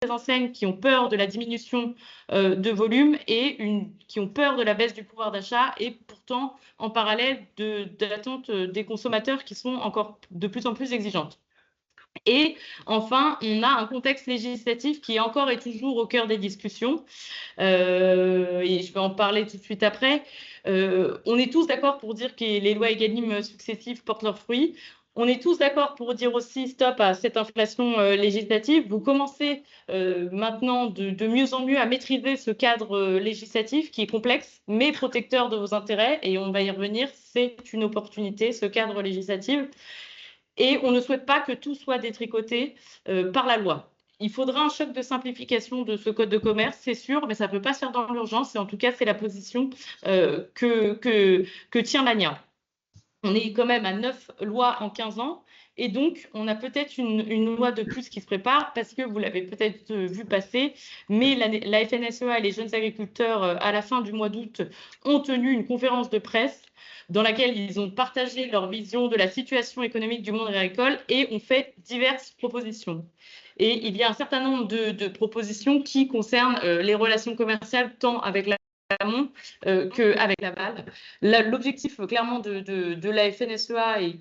enseignes qui ont peur de la diminution de volume et qui ont peur de la baisse du pouvoir d'achat et pourtant en parallèle d'attentes des consommateurs qui sont encore de plus en plus exigeantes. Et enfin, on a un contexte législatif qui encore et toujours au cœur des discussions. Et je vais en parler tout de suite après. On est tous d'accord pour dire que les lois Egalim successives portent leurs fruits. On est tous d'accord pour dire aussi stop à cette inflation législative. Vous commencez maintenant de mieux en mieux à maîtriser ce cadre législatif qui est complexe, mais protecteur de vos intérêts. Et on va y revenir, c'est une opportunité, ce cadre législatif. Et on ne souhaite pas que tout soit détricoté par la loi. Il faudra un choc de simplification de ce code de commerce, c'est sûr, mais ça ne peut pas se faire dans l'urgence. Et en tout cas, c'est la position que tient l'ANIA. On est quand même à 9 lois en 15 ans. Et donc, on a peut-être une loi de plus qui se prépare parce que vous l'avez peut-être vu passer, mais la FNSEA et les jeunes agriculteurs, à la fin du mois d'août, ont tenu une conférence de presse dans laquelle ils ont partagé leur vision de la situation économique du monde agricole et ont fait diverses propositions. Et il y a un certain nombre de propositions qui concernent les relations commerciales tant avec l'amont qu'avec l'aval. L'objectif clairement de la FNSEA et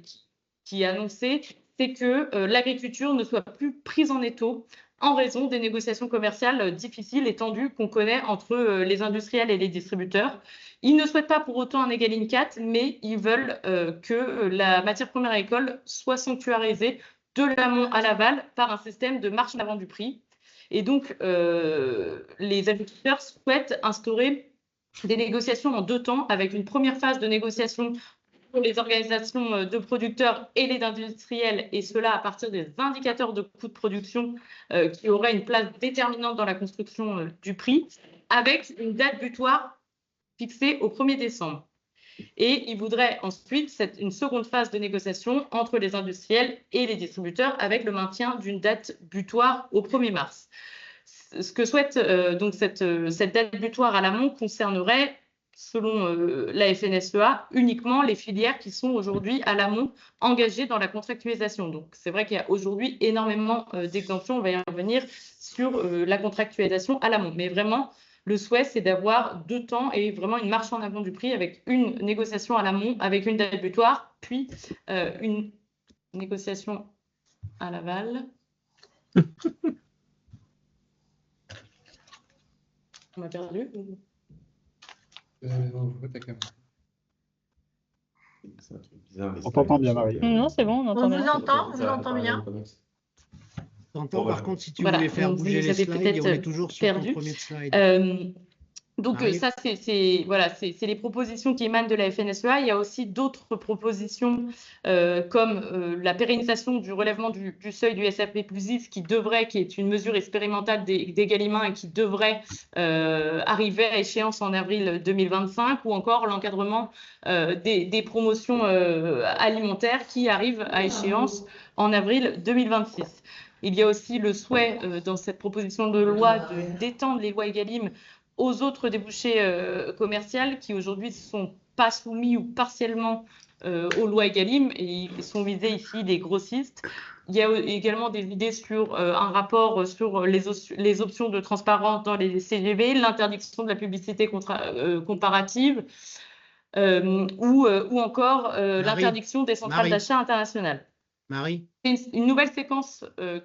qui est annoncé, c'est que l'agriculture ne soit plus prise en étau en raison des négociations commerciales difficiles et tendues qu'on connaît entre les industriels et les distributeurs. Ils ne souhaitent pas pour autant un Egalim 4, mais ils veulent que la matière première agricole soit sanctuarisée de l'amont à l'aval par un système de marche en avant du prix. Et donc, les agriculteurs souhaitent instaurer des négociations en 2 temps, avec une première phase de négociation pour les organisations de producteurs et les industriels, et cela à partir des indicateurs de coûts de production qui auraient une place déterminante dans la construction du prix, avec une date butoir fixée au 1er décembre. Et il voudrait ensuite une seconde phase de négociation entre les industriels et les distributeurs avec le maintien d'une date butoir au 1er mars. Ce que souhaite donc cette date butoir à l'amont concernerait, selon la FNSEA, uniquement les filières qui sont aujourd'hui à l'amont engagées dans la contractualisation. Donc, c'est vrai qu'il y a aujourd'hui énormément d'exemptions. On va y revenir sur la contractualisation à l'amont. Mais vraiment, le souhait, c'est d'avoir 2 temps et vraiment une marche en avant du prix avec une négociation à l'amont, avec une date butoir, puis une négociation à l'aval. On m'a perdu. Non, je vois ta caméra. C'est un truc bizarre. On t'entend bien, Marie. Non, c'est bon, on entend bien. On vous entend bien. T'entends, par contre, si tu voulais faire bouger les slides, on est toujours sur ton premier slide. Donc ça, c'est les propositions qui émanent de la FNSEA. Il y a aussi d'autres propositions comme la pérennisation du relèvement du seuil du SAP+10 qui est une mesure expérimentale d'Egalim 1 et qui devrait arriver à échéance en avril 2025, ou encore l'encadrement des promotions alimentaires qui arrivent à échéance en avril 2026. Il y a aussi le souhait dans cette proposition de loi d'étendre les lois Egalim aux autres débouchés commerciaux qui aujourd'hui ne sont pas soumis ou partiellement aux lois Egalim, et ils sont visés ici les grossistes. Il y a également des idées sur un rapport sur les options de transparence dans les CGV, l'interdiction de la publicité comparative ou encore l'interdiction des centrales d'achat internationales. Marie, c'est une nouvelle séquence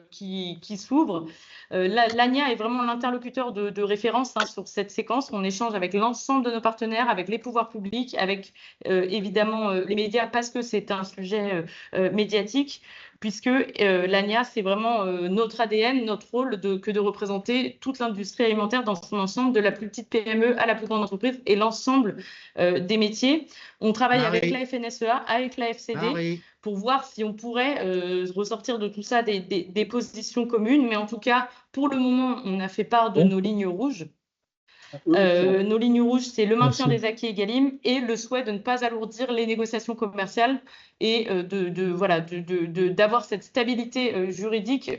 qui s'ouvre. L'ANIA est vraiment l'interlocuteur de référence sur cette séquence. On échange avec l'ensemble de nos partenaires, avec les pouvoirs publics, avec évidemment les médias, parce que c'est un sujet médiatique, puisque l'ANIA, c'est vraiment notre ADN, notre rôle que de représenter toute l'industrie alimentaire dans son ensemble, de la plus petite PME à la plus grande entreprise et l'ensemble des métiers. On travaille avec la FNSEA, avec la FCD, pour voir si on pourrait ressortir de tout ça des positions communes. Mais en tout cas, pour le moment, on a fait part de nos lignes rouges. Nos lignes rouges, c'est le maintien des acquis Egalim et le souhait de ne pas alourdir les négociations commerciales et d'avoir cette stabilité juridique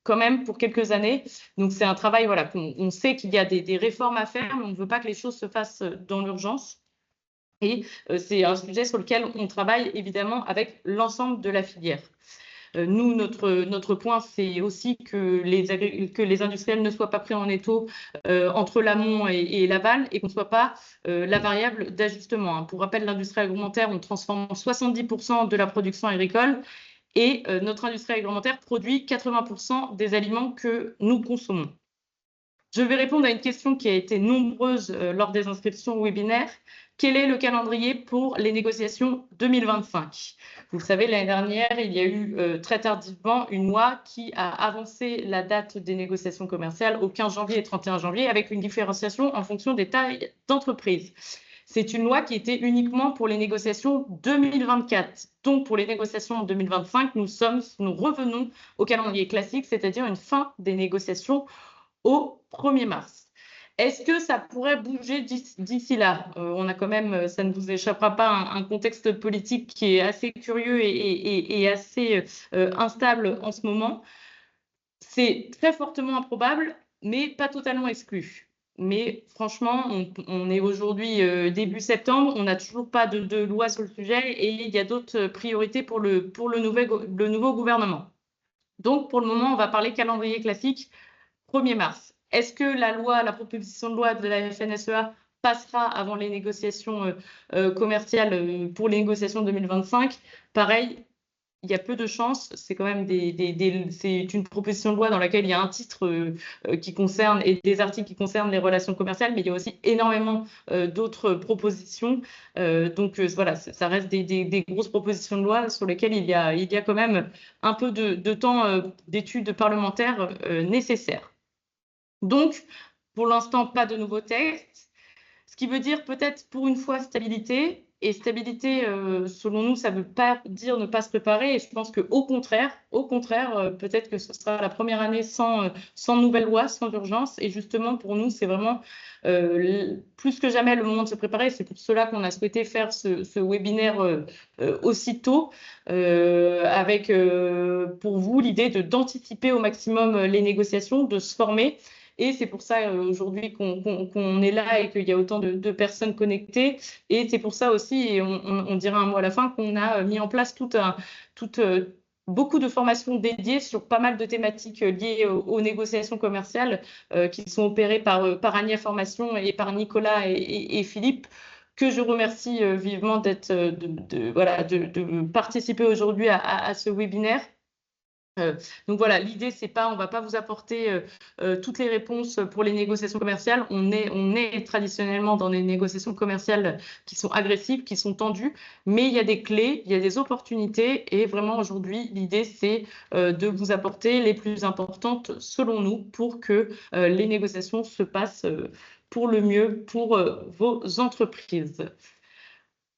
quand même pour quelques années. Donc, c'est un travail, on sait qu'il y a des réformes à faire, mais on ne veut pas que les choses se fassent dans l'urgence. Et c'est un sujet sur lequel on travaille évidemment avec l'ensemble de la filière. Nous, notre point, c'est aussi que les industriels ne soient pas pris en étau entre l'amont et l'aval et qu'on ne soit pas la variable d'ajustement. Pour rappel, l'industrie agroalimentaire, on transforme 70% de la production agricole et notre industrie agroalimentaire produit 80% des aliments que nous consommons. Je vais répondre à une question qui a été nombreuse lors des inscriptions au webinaire. Quel est le calendrier pour les négociations 2025? Vous le savez, l'année dernière, il y a eu très tardivement une loi qui a avancé la date des négociations commerciales au 15 janvier et 31 janvier avec une différenciation en fonction des tailles d'entreprise. C'est une loi qui était uniquement pour les négociations 2024. Donc, pour les négociations 2025, nous revenons au calendrier classique, c'est-à-dire une fin des négociations au 1er mars. Est-ce que ça pourrait bouger d'ici là? On a quand même, ça ne vous échappera pas, un contexte politique qui est assez curieux et assez instable en ce moment. C'est très fortement improbable, mais pas totalement exclu. Mais franchement, on est aujourd'hui début septembre, on n'a toujours pas de loi sur le sujet et il y a d'autres priorités pour le nouveau gouvernement. Donc, pour le moment, on va parler calendrier classique 1er mars. Est-ce que la proposition de loi de la FNSEA passera avant les négociations commerciales pour les négociations 2025? Pareil, il y a peu de chances. C'est quand même c'est une proposition de loi dans laquelle il y a un titre qui concerne et des articles qui concernent les relations commerciales, mais il y a aussi énormément d'autres propositions. Donc voilà, ça reste des grosses propositions de loi sur lesquelles il y a quand même un peu de temps d'études parlementaires nécessaires. Donc, pour l'instant, pas de nouveaux textes, ce qui veut dire peut-être pour une fois stabilité. Et stabilité, selon nous, ça ne veut pas dire ne pas se préparer. Et je pense qu'au contraire, peut-être que ce sera la première année sans nouvelle loi, sans urgence. Et justement, pour nous, c'est vraiment plus que jamais le moment de se préparer. C'est pour cela qu'on a souhaité faire ce webinaire aussitôt, avec pour vous l'idée d'anticiper au maximum les négociations, de se former. Et c'est pour ça aujourd'hui qu'on est là et qu'il y a autant de personnes connectées. Et c'est pour ça aussi, et on dira un mot à la fin, qu'on a mis en place beaucoup de formations dédiées sur pas mal de thématiques liées aux négociations commerciales qui sont opérées par Agnès Formation et par Nicolas et Philippe, que je remercie vivement de participer aujourd'hui à ce webinaire. Donc voilà, l'idée, c'est pas, on va pas vous apporter toutes les réponses pour les négociations commerciales. On est traditionnellement dans des négociations commerciales qui sont agressives, qui sont tendues, mais il y a des clés, il y a des opportunités et vraiment aujourd'hui, l'idée, c'est de vous apporter les plus importantes selon nous pour que les négociations se passent pour le mieux pour vos entreprises.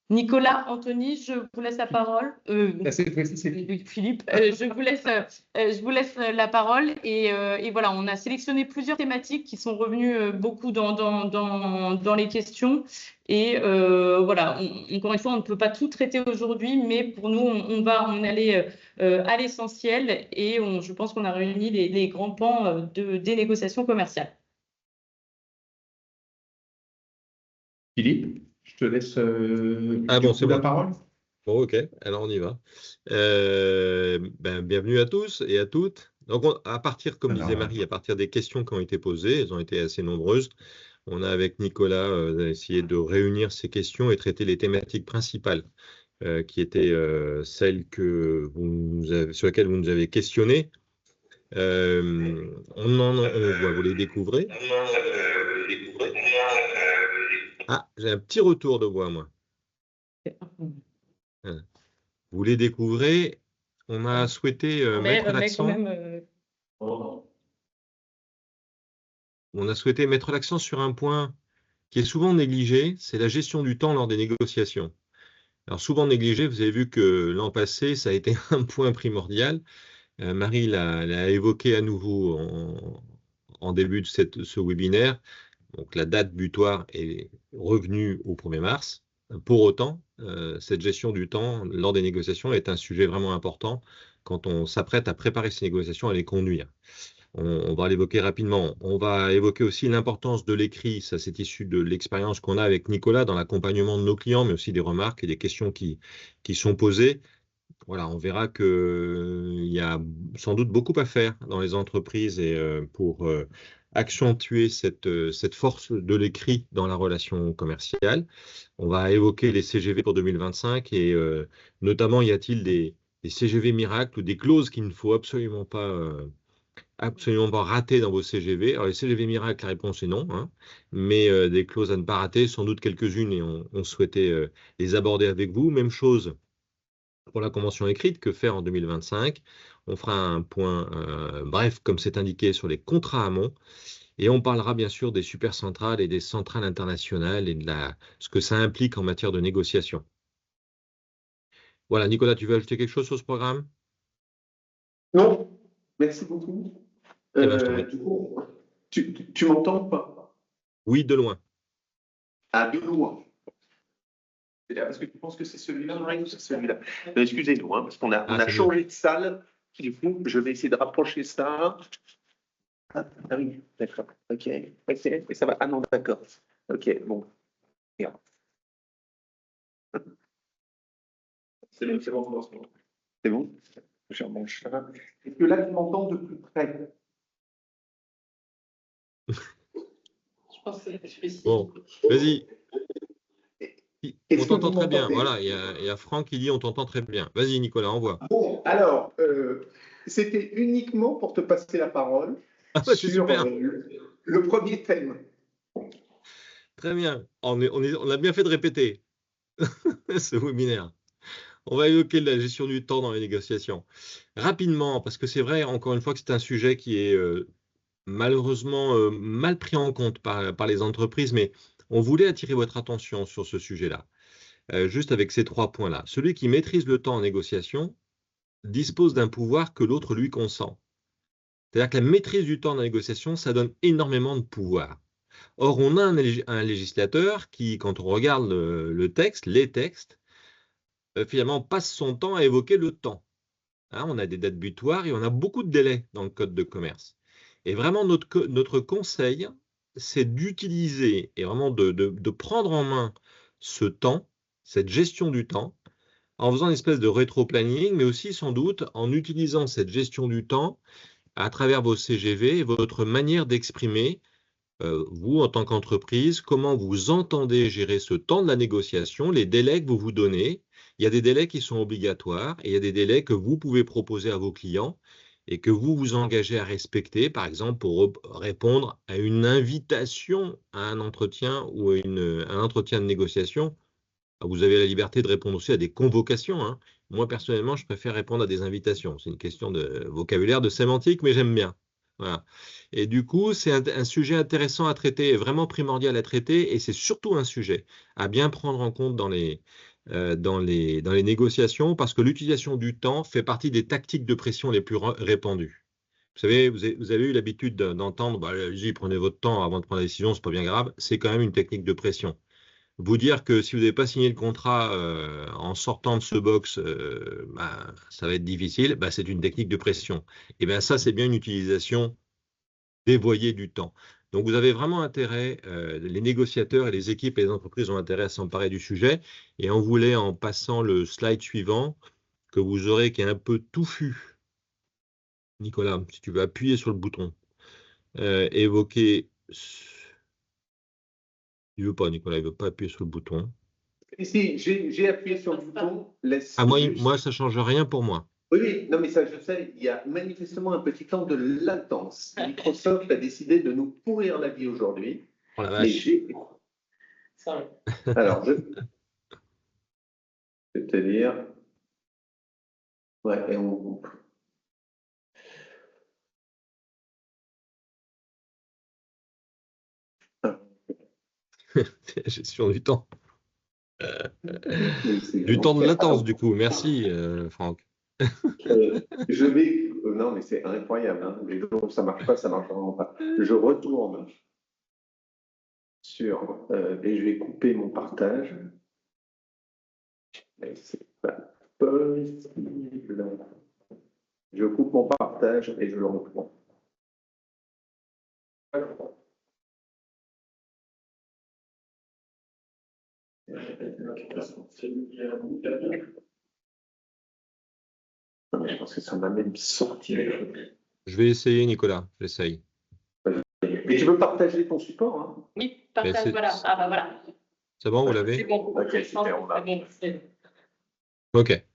Nicolas, Anthony, je vous laisse la parole. Philippe, je vous laisse la parole. Et voilà, on a sélectionné plusieurs thématiques qui sont revenues beaucoup dans les questions. Et voilà, encore une fois, on ne peut pas tout traiter aujourd'hui, mais pour nous, on va en aller à l'essentiel. Et je pense qu'on a réuni les grands pans des négociations commerciales. Philippe, je te laisse la parole. Bon, ok, alors on y va. Bienvenue à tous et à toutes. Donc, à partir, comme disait Marie, à partir des questions qui ont été posées, elles ont été assez nombreuses. On a, avec Nicolas, essayé de réunir ces questions et traiter les thématiques principales qui étaient celles sur lesquelles vous nous avez questionné. Vous les découvrez. Ah, j'ai un petit retour de voix, moi. Vous les découvrez. On a souhaité mettre l'accent. On a souhaité mettre l'accent sur un point qui est souvent négligé, c'est la gestion du temps lors des négociations. Alors souvent négligé, vous avez vu que l'an passé, ça a été un point primordial. Marie l'a évoqué à nouveau en début de ce webinaire. Donc la date butoir est revenue au 1er mars. Pour autant, cette gestion du temps lors des négociations est un sujet vraiment important quand on s'apprête à préparer ces négociations, à les conduire. On va l'évoquer rapidement. On va évoquer aussi l'importance de l'écrit. Ça, c'est issu de l'expérience qu'on a avec Nicolas dans l'accompagnement de nos clients, mais aussi des remarques et des questions qui sont posées. voilà, on verra qu'il y a sans doute beaucoup à faire dans les entreprises et pour accentuer cette force de l'écrit dans la relation commerciale. On va évoquer les CGV pour 2025 et notamment, y a-t-il des CGV miracles ou des clauses qu'il ne faut absolument pas rater dans vos CGV. Alors, les CGV miracles, la réponse est non, hein, mais des clauses à ne pas rater, sans doute quelques-unes, et on souhaitait les aborder avec vous. Même chose pour la convention écrite, que faire en 2025. On fera un point bref, comme c'est indiqué, sur les contrats amont, et on parlera bien sûr des supercentrales et des centrales internationales et de ce que ça implique en matière de négociation. Voilà, Nicolas, tu veux ajouter quelque chose sur ce programme? Non, merci beaucoup. Eh ben, je t'en prie. Du coup, tu m'entends ou pas? Oui, de loin. Ah, de loin. Parce que tu penses que c'est celui-là? Non, c'est celui-là. Excusez-nous, hein, parce qu'on a changé de salle. Du coup, je vais essayer de rapprocher ça. Ah oui, d'accord. Ok. Et ça va. Ah non, d'accord. Ok, bon. Regarde. C'est bon, c'est bon. C'est bon? Je remonte ça. Est-ce que là, tu m'entends de plus près? Je pense que c'est difficile. Bon, vas-y. On t'entend très bien. M'entendez? Voilà, il y a Franck qui dit on t'entend très bien. Vas-y, Nicolas, envoie. Bon, alors, c'était uniquement pour te passer la parole Ah, c'est sur super. le premier thème. Très bien. On a bien fait de répéter ce webinaire. On va évoquer la gestion du temps dans les négociations. Rapidement, parce que c'est vrai, encore une fois, que c'est un sujet qui est malheureusement mal pris en compte par les entreprises, mais on voulait attirer votre attention sur ce sujet-là, juste avec ces 3 points-là. Celui qui maîtrise le temps en négociation dispose d'un pouvoir que l'autre lui consent. C'est-à-dire que la maîtrise du temps dans la négociation, ça donne énormément de pouvoir. Or, on a un législateur qui, quand on regarde les textes, finalement passe son temps à évoquer le temps. Hein, on a des dates butoirs et on a beaucoup de délais dans le code de commerce. Et vraiment, notre conseil, c'est d'utiliser et vraiment de prendre en main ce temps, cette gestion du temps, en faisant une espèce de rétro-planning, mais aussi sans doute en utilisant cette gestion du temps à travers vos CGV et votre manière d'exprimer, vous en tant qu'entreprise, comment vous entendez gérer ce temps de la négociation, les délais que vous vous donnez. Il y a des délais qui sont obligatoires et il y a des délais que vous pouvez proposer à vos clients et que vous vous engagez à respecter, par exemple pour répondre à une invitation à un entretien ou à un entretien de négociation. Vous avez la liberté de répondre aussi à des convocations, hein. Moi, personnellement, je préfère répondre à des invitations. C'est une question de vocabulaire, de sémantique, mais j'aime bien. Voilà. Et du coup, c'est un sujet intéressant à traiter, vraiment primordial à traiter, et c'est surtout un sujet à bien prendre en compte dans les négociations, parce que l'utilisation du temps fait partie des tactiques de pression les plus répandues. Vous savez, vous avez eu l'habitude d'entendre, bah, allez-y, prenez votre temps avant de prendre la décision, c'est pas bien grave. C'est quand même une technique de pression. Vous dire que si vous n'avez pas signé le contrat en sortant de ce box, bah, ça va être difficile, bah, c'est une technique de pression. Et bien ça, c'est bien une utilisation dévoyée du temps. Donc vous avez vraiment intérêt, les négociateurs et les équipes et les entreprises ont intérêt à s'emparer du sujet. Et on voulait, en passant le slide suivant, que vous aurez, qui est un peu touffu, Nicolas, si tu veux appuyer sur le bouton, évoquer... Il ne veut pas, Nicolas, il ne veut pas appuyer sur le bouton. Ici, j'ai appuyé sur le bouton. Ah, moi, ça ne change rien pour moi. Oui, non, mais ça, je sais, il y a manifestement un petit temps de latence. Microsoft a décidé de nous pourrir la vie aujourd'hui. Oh la vache. Alors, je vais te dire. Ouais, et on. Gestion du temps. Du temps de latence, du coup. Merci, Franck. Je vais. Non, mais c'est incroyable. Hein. Les jours où ça ne marche pas, ça ne marche vraiment pas. Je retourne sur. Et je vais couper mon partage. Mais c'est pas possible. Je coupe mon partage et je le reprends. Je pense que ça m'a même sorti. Je vais essayer, Nicolas, j'essaye. Mais tu veux partager ton support, hein? Oui, partage, voilà. Ah bah voilà. C'est bon, vous l'avez? C'est bon. Ok, super, on l'a. Ok.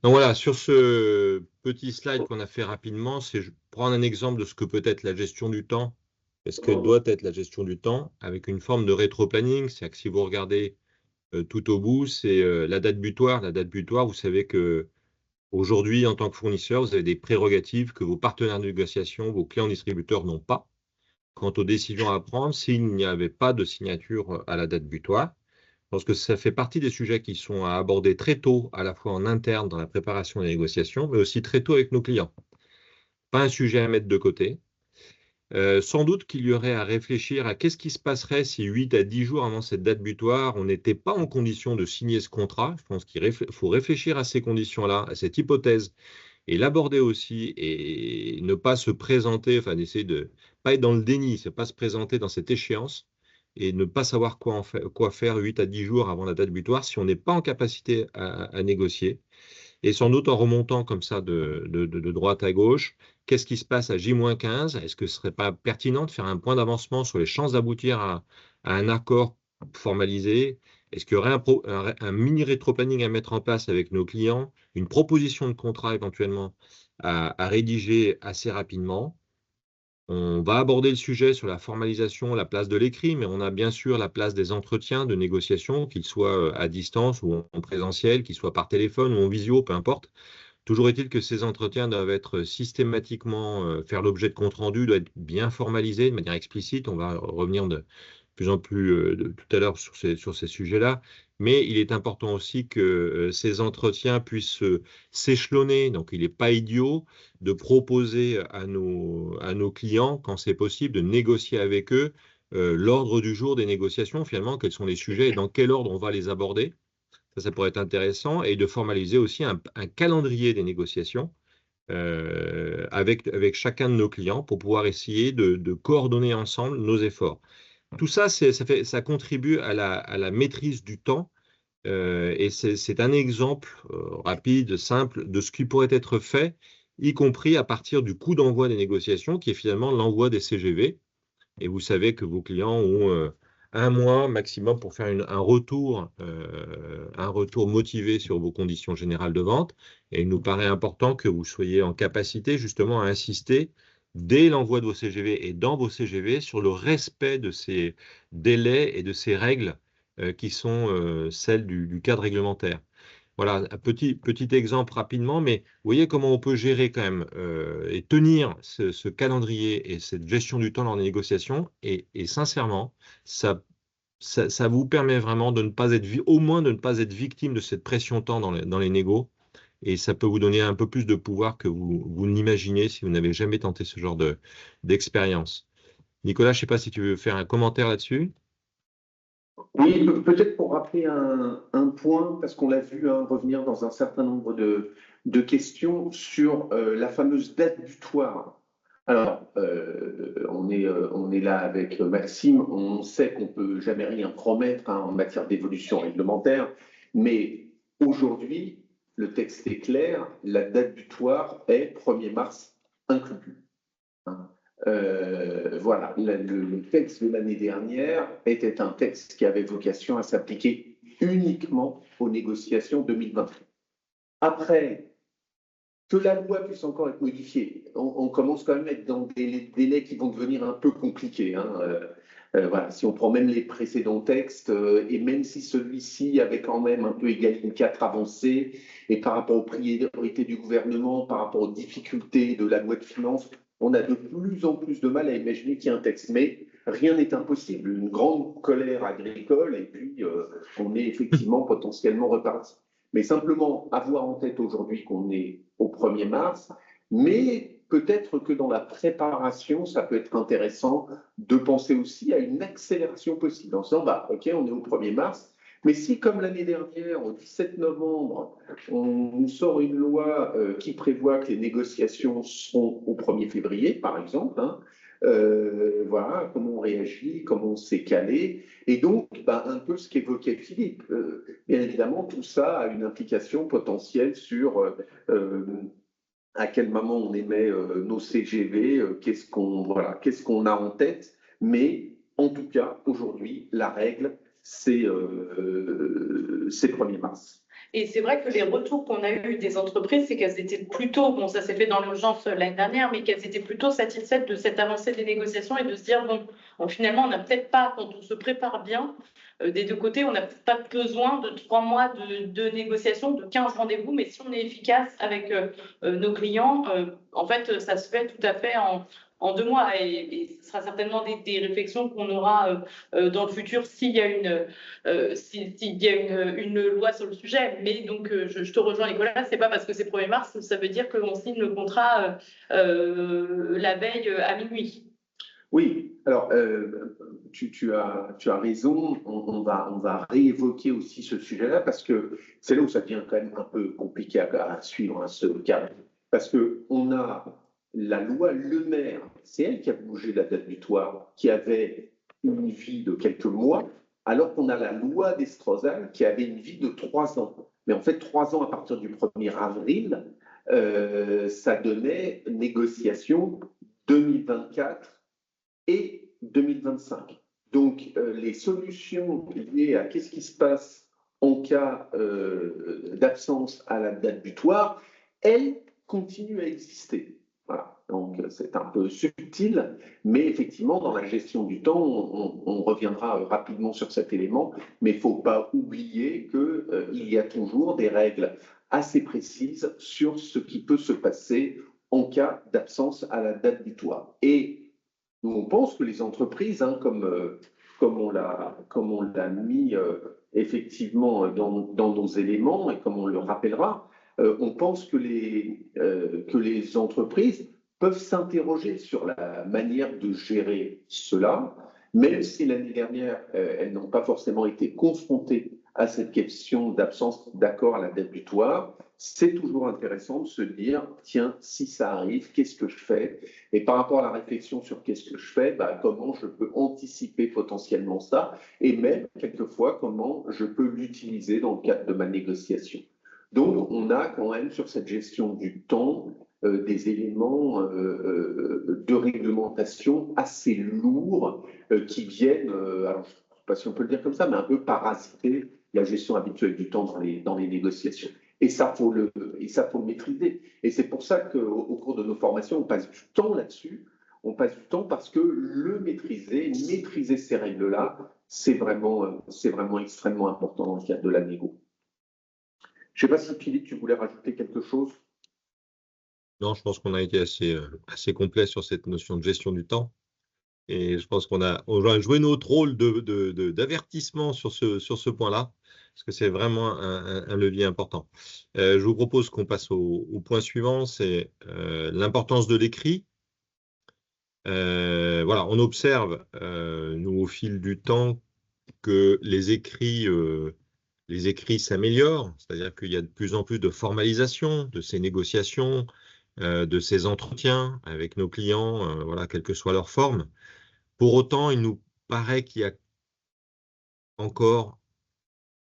Donc voilà, sur ce petit slide qu'on a fait rapidement, c'est prendre un exemple de ce que peut être la gestion du temps, et ce que doit être la gestion du temps, avec une forme de rétro-planning. C'est-à-dire que si vous regardez tout au bout, c'est la date butoir. La date butoir, vous savez que aujourd'hui, en tant que fournisseur, vous avez des prérogatives que vos partenaires de négociation, vos clients distributeurs n'ont pas. Quant aux décisions à prendre, s'il n'y avait pas de signature à la date butoir, parce que ça fait partie des sujets qui sont à aborder très tôt, à la fois en interne dans la préparation des négociations, mais aussi très tôt avec nos clients. Pas un sujet à mettre de côté. Sans doute qu'il y aurait à réfléchir à qu'est-ce qui se passerait si 8 à 10 jours avant cette date butoir, on n'était pas en condition de signer ce contrat. Je pense qu'il faut réfléchir à ces conditions-là, à cette hypothèse, et l'aborder aussi, et ne pas se présenter, enfin d'essayer de ne pas être dans le déni, c'est pas se présenter dans cette échéance, et ne pas savoir quoi faire 8 à 10 jours avant la date butoir si on n'est pas en capacité à négocier. Et sans doute en remontant comme ça de droite à gauche, qu'est-ce qui se passe à J-15? Est-ce que ce ne serait pas pertinent de faire un point d'avancement sur les chances d'aboutir à un accord formalisé? Est-ce qu'il y aurait un mini rétro-planning à mettre en place avec nos clients, une proposition de contrat éventuellement à rédiger assez rapidement? On va aborder le sujet sur la formalisation, la place de l'écrit, mais on a bien sûr la place des entretiens de négociation, qu'ils soient à distance ou en présentiel, qu'ils soient par téléphone ou en visio, peu importe. Toujours est-il que ces entretiens doivent être systématiquement, faire l'objet de compte rendu, doivent être bien formalisés de manière explicite. On va revenir de plus en plus tout à l'heure sur ces sujets-là. Mais il est important aussi que ces entretiens puissent s'échelonner. Donc, il n'est pas idiot de proposer à nos clients, quand c'est possible, de négocier avec eux l'ordre du jour des négociations, finalement, quels sont les sujets et dans quel ordre on va les aborder. Ça pourrait être intéressant, et de formaliser aussi un calendrier des négociations avec chacun de nos clients pour pouvoir essayer de coordonner ensemble nos efforts. Tout ça, ça contribue à la maîtrise du temps, et c'est un exemple rapide, simple, de ce qui pourrait être fait, y compris à partir du coup d'envoi des négociations, qui est finalement l'envoi des CGV. Et vous savez que vos clients ont un mois maximum pour faire un retour motivé sur vos conditions générales de vente. Et il nous paraît important que vous soyez en capacité justement à insister dès l'envoi de vos CGV et dans vos CGV sur le respect de ces délais et de ces règles qui sont celles du cadre réglementaire. Voilà, un petit exemple rapidement, mais vous voyez comment on peut gérer quand même et tenir ce calendrier et cette gestion du temps lors des négociations. Et sincèrement, ça vous permet vraiment de ne pas être, au moins de ne pas être victime de cette pression temps dans les négos. Et ça peut vous donner un peu plus de pouvoir que vous l'imaginez si vous n'avez jamais tenté ce genre d'expérience. Nicolas, je ne sais pas si tu veux faire un commentaire là-dessus. Oui, peut-être pour rappeler un point, parce qu'on l'a vu revenir dans un certain nombre de questions sur la fameuse date butoir. Alors, on est là avec Maxime, on sait qu'on ne peut jamais rien promettre en matière d'évolution réglementaire, mais aujourd'hui, le texte est clair, la date butoir est 1er mars inclus. Voilà, le texte de l'année dernière était un texte qui avait vocation à s'appliquer uniquement aux négociations 2023. Après, que la loi puisse encore être modifiée, on commence quand même à être dans des délais qui vont devenir un peu compliqués. Voilà, si on prend même les précédents textes, et même si celui-ci avait quand même un peu Egalim 4 avancé, et par rapport aux priorités du gouvernement, par rapport aux difficultés de la loi de finances, on a de plus en plus de mal à imaginer qu'il y a un texte. Mais rien n'est impossible. Une grande colère agricole, et puis on est effectivement potentiellement reparti. Mais simplement avoir en tête aujourd'hui qu'on est au 1er mars, mais peut-être que dans la préparation, ça peut être intéressant de penser aussi à une accélération possible, en disant, OK, on est au 1er mars, mais si, comme l'année dernière, au 17 novembre, on sort une loi qui prévoit que les négociations seront au 1er février, par exemple, voilà, comment on réagit, comment on s'est calé, et donc un peu ce qu'évoquait Philippe. Bien évidemment, tout ça a une implication potentielle sur à quel moment on émet nos CGV, qu'est-ce qu'on a en tête. Mais en tout cas, aujourd'hui, la règle, c'est 1er mars. Et c'est vrai que les retours qu'on a eus des entreprises, c'est qu'elles étaient plutôt, bon, ça s'est fait dans l'urgence l'année dernière, mais qu'elles étaient plutôt satisfaites de cette avancée des négociations et de se dire, bon, finalement, on n'a peut-être pas, quand on se prépare bien, des deux côtés, on n'a peut-être pas besoin de 3 mois de négociations, de 15 rendez-vous, mais si on est efficace avec nos clients, en fait, ça se fait tout à fait en 2 mois, et ce sera certainement des réflexions qu'on aura dans le futur s'il y a une loi sur le sujet. Mais donc, je te rejoins, Nicolas, c'est pas parce que c'est 1er mars, ça veut dire qu'on signe le contrat la veille à minuit. Oui, alors tu as raison, on va réévoquer aussi ce sujet-là parce que c'est là où ça devient quand même un peu compliqué à suivre ce cas. Parce qu'on a la loi Le Maire, c'est elle qui a bougé la date butoir, qui avait une vie de quelques mois, alors qu'on a la loi d'Estrosa qui avait une vie de 3 ans. Mais en fait, 3 ans à partir du 1er avril, ça donnait négociation 2024 et 2025. Donc, les solutions liées à qu'est-ce qui se passe en cas d'absence à la date butoir, elles continuent à exister. Voilà. Donc, c'est un peu subtil, mais effectivement, dans la gestion du temps, on reviendra rapidement sur cet élément, mais il ne faut pas oublier qu'il y a toujours des règles assez précises sur ce qui peut se passer en cas d'absence à la date butoir. Et nous, on pense que les entreprises, comme on l'a mis effectivement dans nos éléments et comme on le rappellera, on pense que les entreprises peuvent s'interroger sur la manière de gérer cela, même si l'année dernière, elles n'ont pas forcément été confrontées à cette question d'absence d'accord à la date butoir. C'est toujours intéressant de se dire, tiens, si ça arrive, qu'est-ce que je fais? Et par rapport à la réflexion sur qu'est-ce que je fais, comment je peux anticiper potentiellement ça, et même quelquefois comment je peux l'utiliser dans le cadre de ma négociation. Donc, on a quand même sur cette gestion du temps des éléments de réglementation assez lourds qui viennent, alors je ne sais pas si on peut le dire comme ça, mais un peu parasiter la gestion habituelle du temps dans les négociations. Et ça, faut le maîtriser. Et c'est pour ça qu'au cours de nos formations, on passe du temps là-dessus. On passe du temps parce que maîtriser ces règles-là, c'est vraiment extrêmement important dans le cadre de la négo. Je ne sais pas si Philippe, tu voulais rajouter quelque chose? Non, je pense qu'on a été assez complet sur cette notion de gestion du temps. Et je pense qu'on a joué notre rôle d'avertissement sur ce point-là, parce que c'est vraiment un levier important. Je vous propose qu'on passe au point suivant, c'est l'importance de l'écrit. Voilà, on observe, nous, au fil du temps, que les écrits s'améliorent, c'est-à-dire qu'il y a de plus en plus de formalisation de ces négociations, de ces entretiens avec nos clients, voilà, quelle que soit leur forme. Pour autant, il nous paraît qu'il y a encore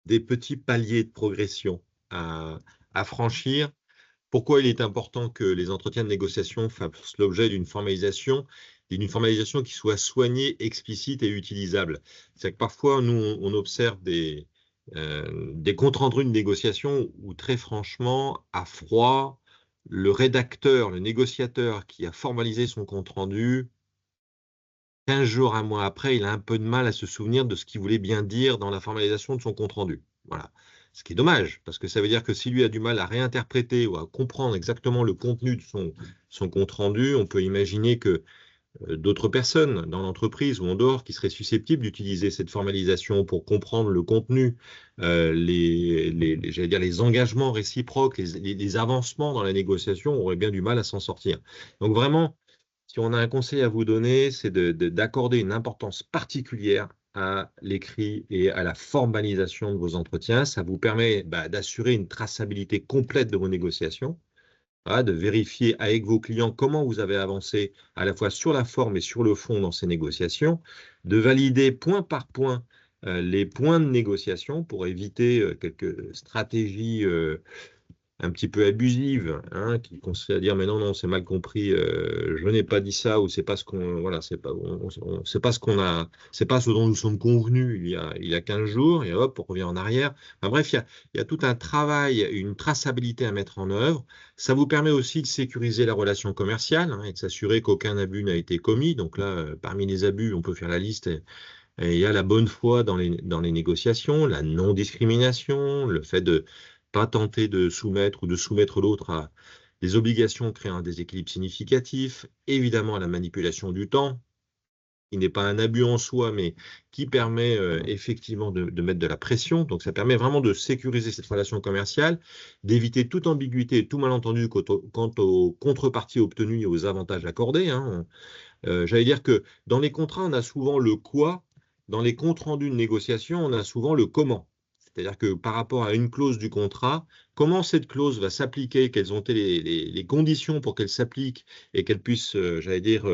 des petits paliers de progression à franchir. Pourquoi il est important que les entretiens de négociation fassent l'objet d'une formalisation qui soit soignée, explicite et utilisable. C'est que parfois, nous, on observe des comptes rendus de négociation où, très franchement, à froid, le rédacteur, le négociateur qui a formalisé son compte rendu, 15 jours, un mois après, il a un peu de mal à se souvenir de ce qu'il voulait bien dire dans la formalisation de son compte rendu. Voilà. Ce qui est dommage, parce que ça veut dire que si lui a du mal à réinterpréter ou à comprendre exactement le contenu de son compte rendu, on peut imaginer que d'autres personnes dans l'entreprise ou en dehors qui seraient susceptibles d'utiliser cette formalisation pour comprendre le contenu, j'allais dire les engagements réciproques, les avancements dans la négociation auraient bien du mal à s'en sortir. Donc vraiment, si on a un conseil à vous donner, c'est d'accorder une importance particulière à l'écrit et à la formalisation de vos entretiens. Ça vous permet d'assurer une traçabilité complète de vos négociations, de vérifier avec vos clients comment vous avez avancé à la fois sur la forme et sur le fond dans ces négociations, de valider point par point les points de négociation pour éviter quelques stratégies un petit peu abusive, hein, qui consiste à dire mais non, c'est mal compris, je n'ai pas dit ça, ou c'est pas ce qu'on, voilà, c'est pas ce qu'on a, c'est pas ce dont nous sommes convenus il y a 15 jours, et hop, on revient en arrière. Enfin, bref, il y a tout un travail, une traçabilité à mettre en œuvre. Ça vous permet aussi de sécuriser la relation commerciale, hein, et de s'assurer qu'aucun abus n'a été commis. Donc là, parmi les abus, on peut faire la liste. Et il y a la bonne foi dans les négociations, la non-discrimination, le fait de pas tenter de soumettre ou de soumettre l'autre à des obligations créant un déséquilibre significatif, évidemment la manipulation du temps, qui n'est pas un abus en soi, mais qui permet effectivement de mettre de la pression. Donc ça permet vraiment de sécuriser cette relation commerciale, d'éviter toute ambiguïté et tout malentendu quant aux contreparties obtenues et aux avantages accordés, hein. J'allais dire que dans les contrats, on a souvent le quoi. Dans les comptes rendus de négociation, on a souvent le comment. C'est-à-dire que par rapport à une clause du contrat, comment cette clause va s'appliquer, quelles ont été les conditions pour qu'elle s'applique et qu'elle puisse, j'allais dire,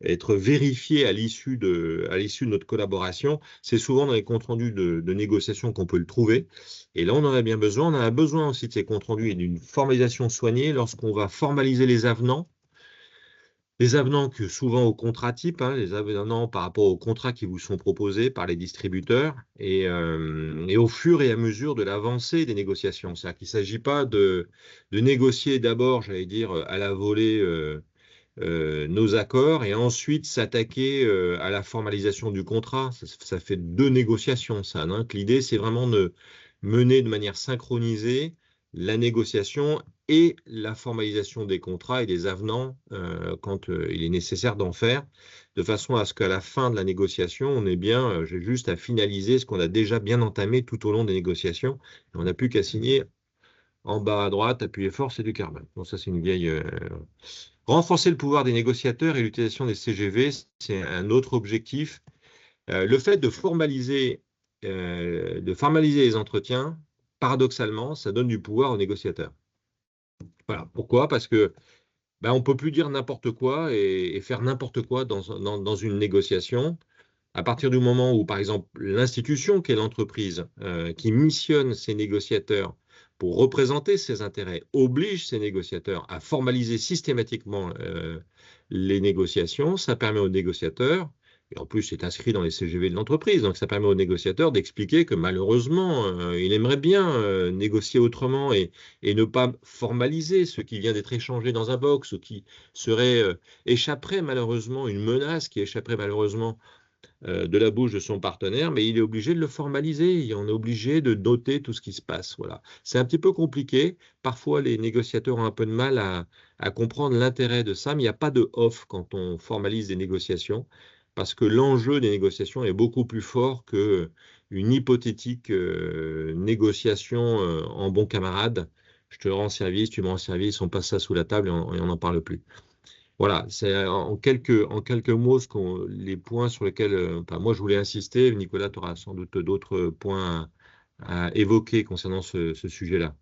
être vérifiée à l'issue de notre collaboration, c'est souvent dans les comptes rendus de négociation qu'on peut le trouver. Et là, on en a bien besoin. On a besoin aussi de ces comptes rendus et d'une formalisation soignée lorsqu'on va formaliser les avenants. Les avenants que souvent au contrat type, hein, les avenants par rapport aux contrats qui vous sont proposés par les distributeurs et au fur et à mesure de l'avancée des négociations. C'est-à-dire qu'il ne s'agit pas de négocier d'abord, j'allais dire, à la volée nos accords et ensuite s'attaquer à la formalisation du contrat. Ça fait deux négociations, ça. Hein. L'idée, c'est vraiment de mener de manière synchronisée la négociation et la formalisation des contrats et des avenants quand il est nécessaire d'en faire, de façon à ce qu'à la fin de la négociation, on ait bien j'ai juste à finaliser ce qu'on a déjà bien entamé tout au long des négociations. Et on n'a plus qu'à signer en bas à droite, appuyez fort, c'est du carbone. Bon, ça, c'est une vieille... Renforcer le pouvoir des négociateurs et l'utilisation des CGV, c'est un autre objectif. Le fait de formaliser les entretiens, paradoxalement, ça donne du pouvoir aux négociateurs. Voilà. Pourquoi? Parce que on ne peut plus dire n'importe quoi et faire n'importe quoi dans une négociation. À partir du moment où, par exemple, l'institution qu'est l'entreprise qui missionne ses négociateurs pour représenter ses intérêts oblige ses négociateurs à formaliser systématiquement les négociations, ça permet aux négociateurs, et en plus c'est inscrit dans les CGV de l'entreprise, donc ça permet aux négociateurs d'expliquer que malheureusement, il aimerait bien négocier autrement et ne pas formaliser ce qui vient d'être échangé dans un box ou qui serait échapperait malheureusement, une menace qui échapperait malheureusement de la bouche de son partenaire, mais il est obligé de le formaliser, on est obligé de noter tout ce qui se passe. Voilà. C'est un petit peu compliqué. Parfois, les négociateurs ont un peu de mal à comprendre l'intérêt de ça, mais il n'y a pas de off quand on formalise des négociations, parce que l'enjeu des négociations est beaucoup plus fort qu'une hypothétique négociation en bon camarade. Je te rends service, tu me rends service, on passe ça sous la table et on n'en parle plus. Voilà, c'est en quelques mots les points sur lesquels moi je voulais insister. Nicolas, tu auras sans doute d'autres points à évoquer concernant ce sujet-là.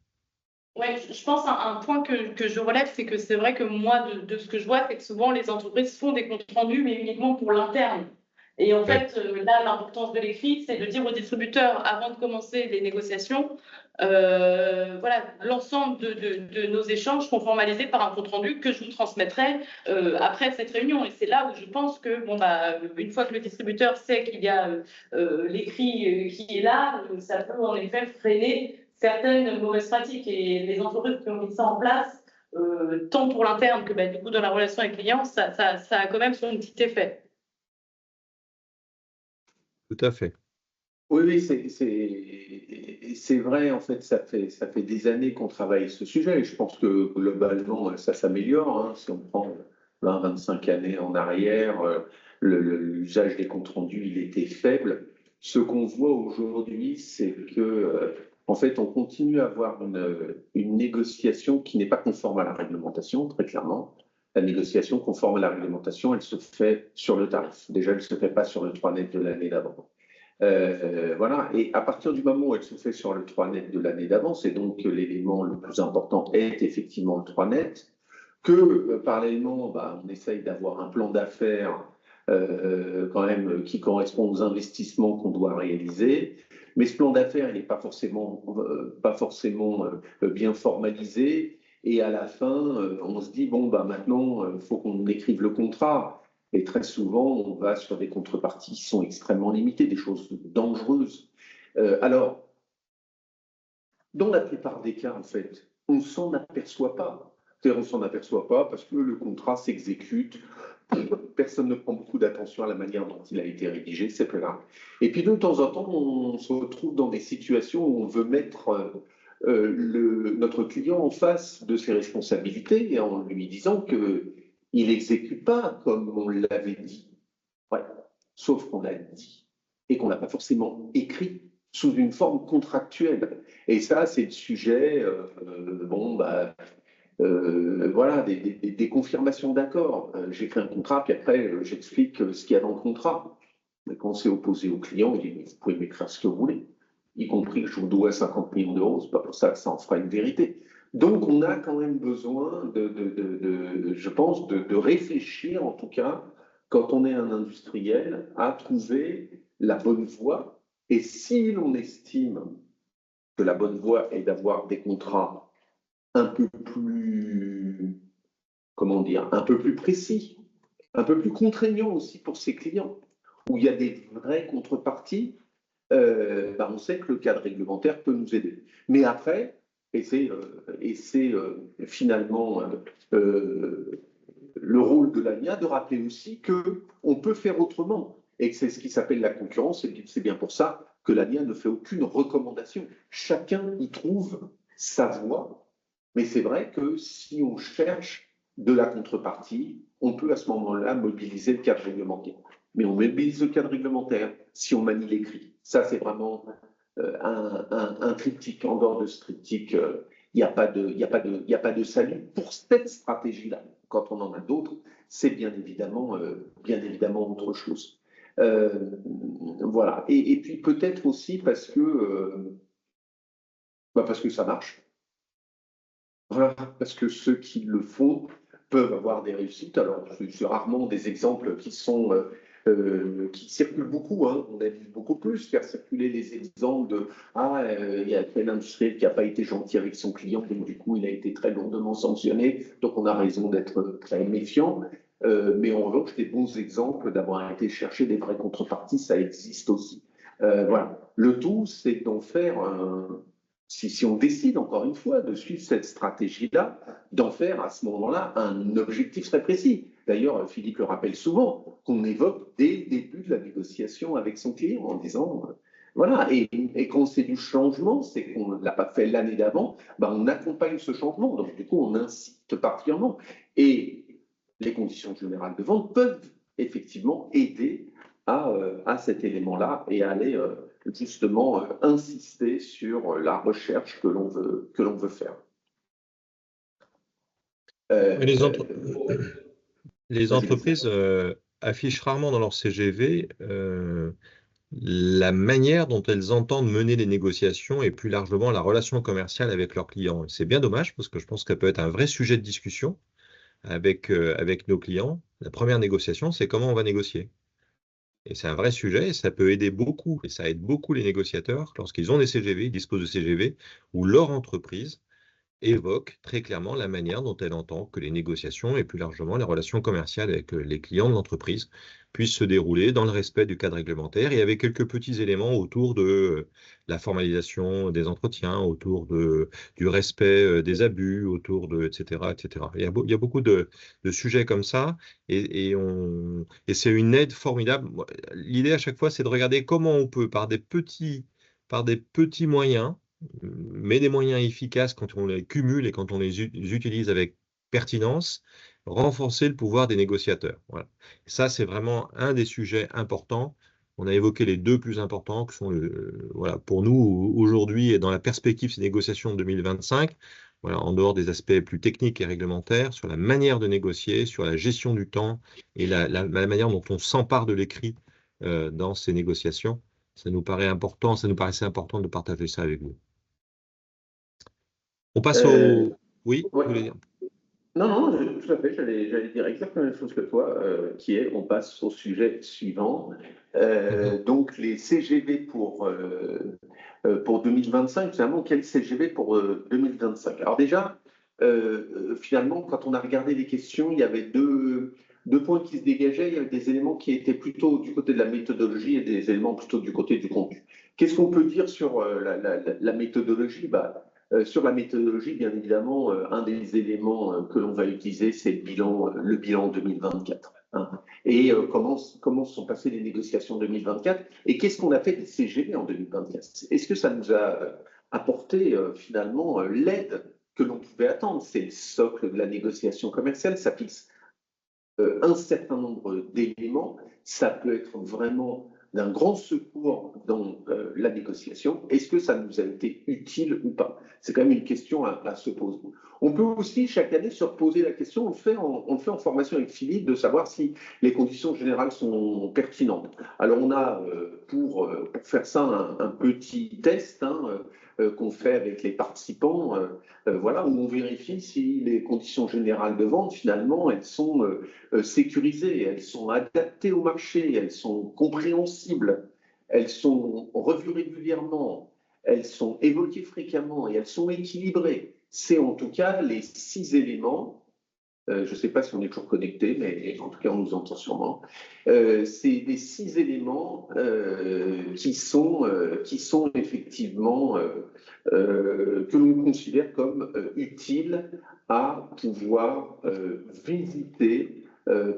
Oui, je pense un point que je relève, c'est que c'est vrai que moi, de ce que je vois, c'est que souvent les entreprises font des comptes rendus, mais uniquement pour l'interne. Et en fait, là, l'importance de l'écrit, c'est de dire aux distributeurs, avant de commencer les négociations, voilà, l'ensemble de nos échanges sont formalisés par un compte rendu que je vous transmettrai après cette réunion. Et c'est là où je pense que, une fois que le distributeur sait qu'il y a l'écrit qui est là, ça peut en effet freiner certaines mauvaises pratiques. Et les entreprises qui ont mis ça en place, tant pour l'interne que du coup dans la relation avec le client, ça a quand même son petit effet. Tout à fait. Oui, c'est vrai, en fait, ça fait des années qu'on travaille ce sujet et je pense que globalement, ça s'améliore. Hein. Si on prend 20-25 années en arrière, l'usage des comptes rendus, il était faible. Ce qu'on voit aujourd'hui, c'est que, en fait, on continue à avoir une négociation qui n'est pas conforme à la réglementation, très clairement. La négociation conforme à la réglementation, elle se fait sur le tarif. Déjà, elle ne se fait pas sur le 3 net de l'année d'avant. Voilà, et à partir du moment où elle se fait sur le 3 net de l'année d'avant, c'est donc que l'élément le plus important est effectivement le 3 net, que parallèlement, on essaye d'avoir un plan d'affaires quand même qui correspond aux investissements qu'on doit réaliser. mais ce plan d'affaires, il n'est pas forcément bien formalisé. Et à la fin, on se dit, bon, bah, maintenant, il faut qu'on écrive le contrat. Et très souvent, on va sur des contreparties qui sont extrêmement limitées, des choses dangereuses. Alors, dans la plupart des cas, en fait, on ne s'en aperçoit pas. C'est-à-dire, on ne s'en aperçoit pas parce que le contrat s'exécute. Personne ne prend beaucoup d'attention à la manière dont il a été rédigé, c'est pas grave. Et puis, de temps en temps, on se retrouve dans des situations où on veut mettre notre client en face de ses responsabilités en lui disant qu'il n'exécute pas comme on l'avait dit. Ouais. Sauf qu'on l'a dit et qu'on n'a pas forcément écrit sous une forme contractuelle. Et ça, c'est le sujet, voilà, des confirmations d'accord. J'écris un contrat, puis après, j'explique ce qu'il y a dans le contrat. Mais quand c'est opposé au client, il dit, vous pouvez m'écrire ce que vous voulez, y compris que je vous dois 50 millions d'euros, c'est pas pour ça que ça en fera une vérité. Donc, on a quand même besoin, je pense, de réfléchir, en tout cas, quand on est un industriel, à trouver la bonne voie. Et si l'on estime que la bonne voie est d'avoir des contrats un peu plus, comment dire, un peu plus précis, un peu plus contraignants aussi pour ses clients, où il y a des vraies contreparties, on sait que le cadre réglementaire peut nous aider. Mais après, et c'est finalement le rôle de l'ANIA de rappeler aussi qu'on peut faire autrement et que c'est ce qui s'appelle la concurrence, et c'est bien pour ça que l'ANIA ne fait aucune recommandation. Chacun y trouve sa voie, mais c'est vrai que si on cherche de la contrepartie, on peut à ce moment-là mobiliser le cadre réglementaire. Mais on mobilise le cadre réglementaire si on manie l'écrit. Ça, c'est vraiment un triptyque. En dehors de ce triptyque, il n'y a pas de salut pour cette stratégie-là. Quand on en a d'autres, c'est bien évidemment autre chose. Voilà. Et puis peut-être aussi parce que ça marche. Voilà, parce que ceux qui le font peuvent avoir des réussites. Alors, c'est rarement des exemples qui circulent beaucoup. Hein. On a vu beaucoup plus faire circuler les exemples de il y a tel industriel qui n'a pas été gentil avec son client, donc du coup, il a été très lourdement sanctionné. Donc, on a raison d'être très méfiant. Mais en revanche, des bons exemples d'avoir été chercher des vraies contreparties, ça existe aussi. Voilà. Le tout, c'est d'en faire si on décide, encore une fois, de suivre cette stratégie-là, d'en faire à ce moment-là un objectif très précis. D'ailleurs, Philippe le rappelle souvent, qu'on évoque dès le début de la négociation avec son client en disant, voilà, et quand c'est du changement, c'est qu'on ne l'a pas fait l'année d'avant, on accompagne ce changement, donc du coup, on incite particulièrement. Et les conditions générales de vente peuvent effectivement aider à cet élément-là et à aller justement insister sur la recherche que l'on veut faire. Les entreprises affichent rarement dans leur CGV la manière dont elles entendent mener les négociations et plus largement la relation commerciale avec leurs clients. C'est bien dommage parce que je pense que ça peut être un vrai sujet de discussion avec nos clients. La première négociation, c'est comment on va négocier. Et c'est un vrai sujet et ça peut aider beaucoup, et ça aide beaucoup les négociateurs lorsqu'ils ont des CGV, ils disposent de CGV, où leur entreprise évoque très clairement la manière dont elle entend que les négociations et plus largement les relations commerciales avec les clients de l'entreprise puissent se dérouler dans le respect du cadre réglementaire et avec quelques petits éléments autour de la formalisation des entretiens, autour du respect des abus, autour de etc. etc. Il y a beaucoup de sujets comme ça et c'est une aide formidable. L'idée à chaque fois, c'est de regarder comment on peut, par des petits moyens, mais des moyens efficaces quand on les cumule et quand on les utilise avec pertinence, renforcer le pouvoir des négociateurs. Voilà. Ça, c'est vraiment un des sujets importants. On a évoqué les deux plus importants, qui sont pour nous aujourd'hui et dans la perspective de ces négociations de 2025, en dehors des aspects plus techniques et réglementaires, sur la manière de négocier, sur la gestion du temps et la manière dont on s'empare de l'écrit dans ces négociations. Ça nous paraissait important de partager ça avec vous. On passe au... Oui, vous voulez dire ? Non, tout à fait, j'allais dire exactement la même chose que toi, qui est, on passe au sujet suivant. Donc, les CGV pour 2025, finalement, quel CGV pour 2025? Alors déjà, finalement, quand on a regardé les questions, il y avait deux points qui se dégageaient. Il y avait des éléments qui étaient plutôt du côté de la méthodologie et des éléments plutôt du côté du contenu. Qu'est-ce qu'on peut dire sur la méthodologie? Sur la méthodologie, bien évidemment, un des éléments que l'on va utiliser, c'est le bilan 2024. Hein. Et comment sont passées les négociations 2024 et qu'est-ce qu'on a fait des CGV en 2024? Est-ce que ça nous a apporté finalement l'aide que l'on pouvait attendre? C'est le socle de la négociation commerciale, ça fixe un certain nombre d'éléments, ça peut être vraiment d'un grand secours dans la négociation. Est-ce que ça nous a été utile ou pas? C'est quand même une question à se poser. On peut aussi chaque année se reposer la question, on le fait en formation avec Philippe, de savoir si les conditions générales sont pertinentes. Alors on a, pour faire ça, un petit test qu'on fait avec les participants, voilà, où on vérifie si les conditions générales de vente, finalement, elles sont sécurisées, elles sont adaptées au marché, elles sont compréhensibles, elles sont revues régulièrement, elles sont évoquées fréquemment et elles sont équilibrées. C'est en tout cas les 6 éléments. Je ne sais pas si on est toujours connecté, mais en tout cas, on nous entend sûrement. C'est les 6 éléments qui sont effectivement que l'on considère comme utiles à pouvoir visiter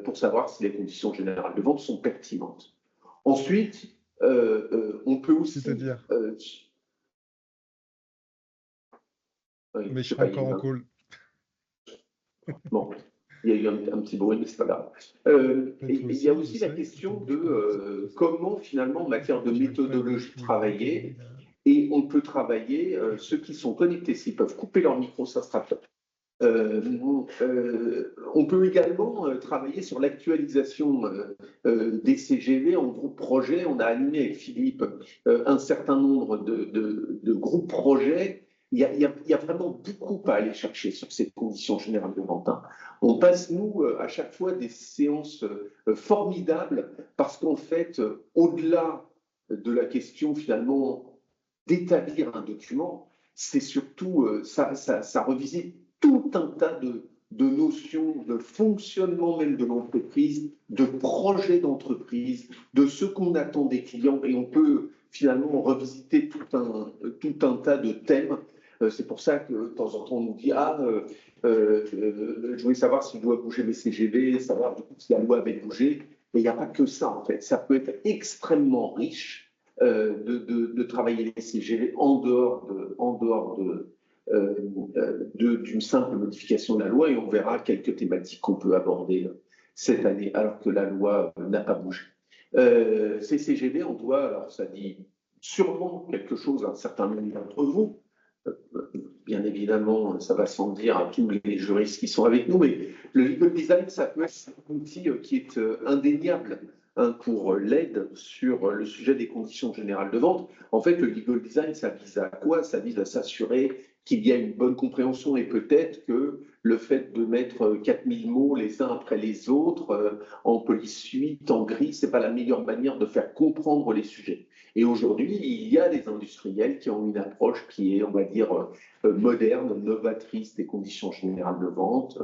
pour savoir si les conditions générales de vente sont pertinentes. Ensuite, on peut aussi... C'est-à-dire mais je suis encore en call. Bon, il y a eu un petit bruit, mais c'est pas grave. Il y a aussi la question de comment, finalement, en matière de méthodologie, travailler. Et on peut travailler, ceux qui sont connectés, s'ils peuvent couper leur micro, ça sera top. On peut également travailler sur l'actualisation des CGV en groupe projet. On a animé avec Philippe un certain nombre de groupes projets. Il y a vraiment beaucoup à aller chercher sur ces conditions générales de vente. On passe, nous, à chaque fois des séances formidables parce qu'en fait, au-delà de la question finalement d'établir un document, c'est surtout, ça revisite tout un tas de notions de fonctionnement même de l'entreprise, de projets d'entreprise, de ce qu'on attend des clients, et on peut finalement revisiter tout un tas de thèmes. C'est pour ça que de temps en temps on nous dit je voulais savoir si je dois bouger mes CGV, savoir du coup si la loi avait bougé, mais il n'y a pas que ça en fait. Ça peut être extrêmement riche de travailler les CGV en dehors d'une simple modification de la loi, et on verra quelques thématiques qu'on peut aborder cette année alors que la loi n'a pas bougé. Ces CGV, on doit, alors ça dit sûrement quelque chose à un certain nombre d'entre vous, bien évidemment ça va sans dire à tous les juristes qui sont avec nous, mais le legal design, ça peut être un outil qui est indéniable pour l'aide sur le sujet des conditions générales de vente. En fait, le legal design, ça vise à quoi? Ça vise à s'assurer qu'il y a une bonne compréhension, et peut-être que le fait de mettre 4000 mots les uns après les autres, en police suite, en gris, ce n'est pas la meilleure manière de faire comprendre les sujets. Et aujourd'hui, il y a des industriels qui ont une approche qui est, on va dire, moderne, novatrice des conditions générales de vente.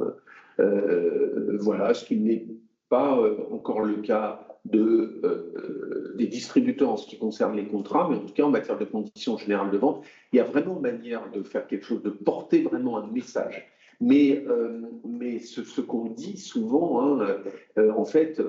Voilà, ce qui n'est pas encore le cas des distributeurs en ce qui concerne les contrats, mais en tout cas en matière de conditions générales de vente, il y a vraiment manière de faire quelque chose, de porter vraiment un message. Mais ce qu'on dit souvent, en fait,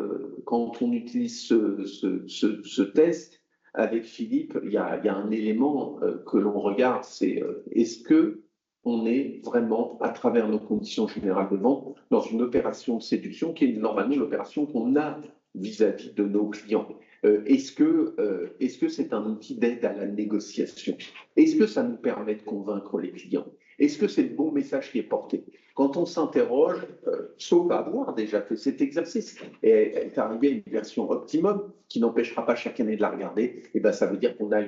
quand on utilise ce test avec Philippe, il y a un élément que l'on regarde, c'est est-ce que on est vraiment, à travers nos conditions générales de vente, dans une opération de séduction qui est normalement l'opération qu'on a vis-à-vis de nos clients. Est-ce que c'est un outil d'aide à la négociation? Est-ce que ça nous permet de convaincre les clients? Est-ce que c'est le bon message qui est porté? Quand on s'interroge, sauf avoir déjà fait cet exercice et est arrivé à une version optimum qui n'empêchera pas chaque année de la regarder, et ben ça veut dire qu'on a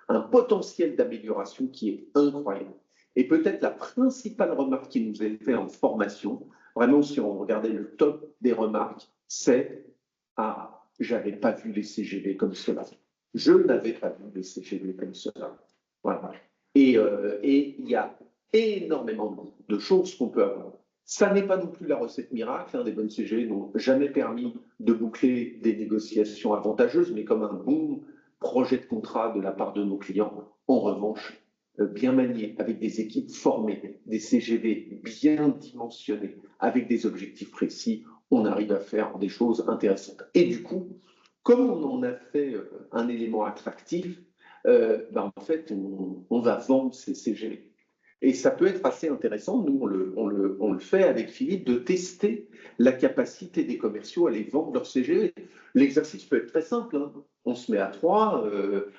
un potentiel d'amélioration qui est incroyable. Et peut-être la principale remarque qui nous est faite en formation, vraiment si on regardait le top des remarques, c'est « Ah, j'avais pas vu les CGV comme cela. Je n'avais pas vu les CGV comme cela. » Voilà. Et il y a énormément de choses qu'on peut avoir. Ça n'est pas non plus la recette miracle. Des bonnes CGV n'ont jamais permis de boucler des négociations avantageuses, mais comme un bon projet de contrat de la part de nos clients, en revanche, bien manié, avec des équipes formées, des CGV bien dimensionnés, avec des objectifs précis, on arrive à faire des choses intéressantes. Et du coup, comme on en a fait un élément attractif, en fait, on va vendre ces CGV. Et ça peut être assez intéressant, nous on le fait avec Philippe, de tester la capacité des commerciaux à les vendre leurs CGV. L'exercice peut être très simple, hein. On se met à 3,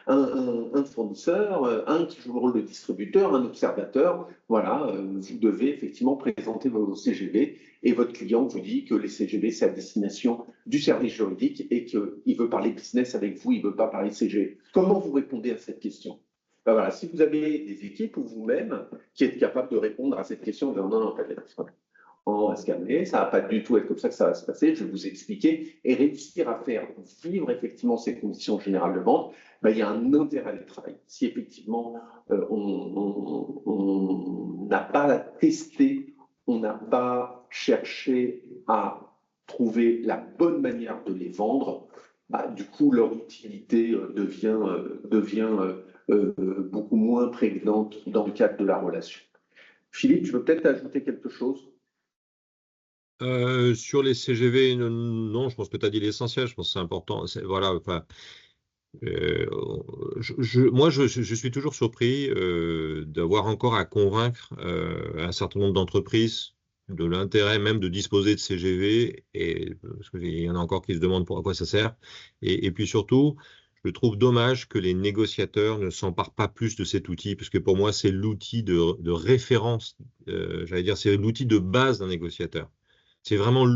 un fournisseur, un qui joue le rôle de distributeur, un observateur. Voilà, vous devez effectivement présenter vos CGV et votre client vous dit que les CGV c'est à destination du service juridique et qu'il veut parler business avec vous, il ne veut pas parler CGV. Comment vous répondez à cette question? Voilà, si vous avez des équipes ou vous-même qui êtes capable de répondre à cette question, non, on va se calmer, ça ne va pas du tout être comme ça que ça va se passer, je vais vous expliquer, et réussir à faire vivre effectivement ces conditions générales de vente, il y a un intérêt de travail. Si effectivement on n'a pas testé, on n'a pas cherché à trouver la bonne manière de les vendre, du coup leur utilité devient beaucoup moins prégnante dans le cadre de la relation. Philippe, tu veux peut-être ajouter quelque chose? Sur les CGV, non, je pense que tu as dit l'essentiel, je pense que c'est important. Voilà, enfin, moi, je suis toujours surpris d'avoir encore à convaincre un certain nombre d'entreprises de l'intérêt même de disposer de CGV, parce qu'il y en a encore qui se demandent à quoi ça sert. Et puis surtout, je trouve dommage que les négociateurs ne s'emparent pas plus de cet outil, parce que pour moi, c'est l'outil de référence, j'allais dire, c'est l'outil de base d'un négociateur. C'est vraiment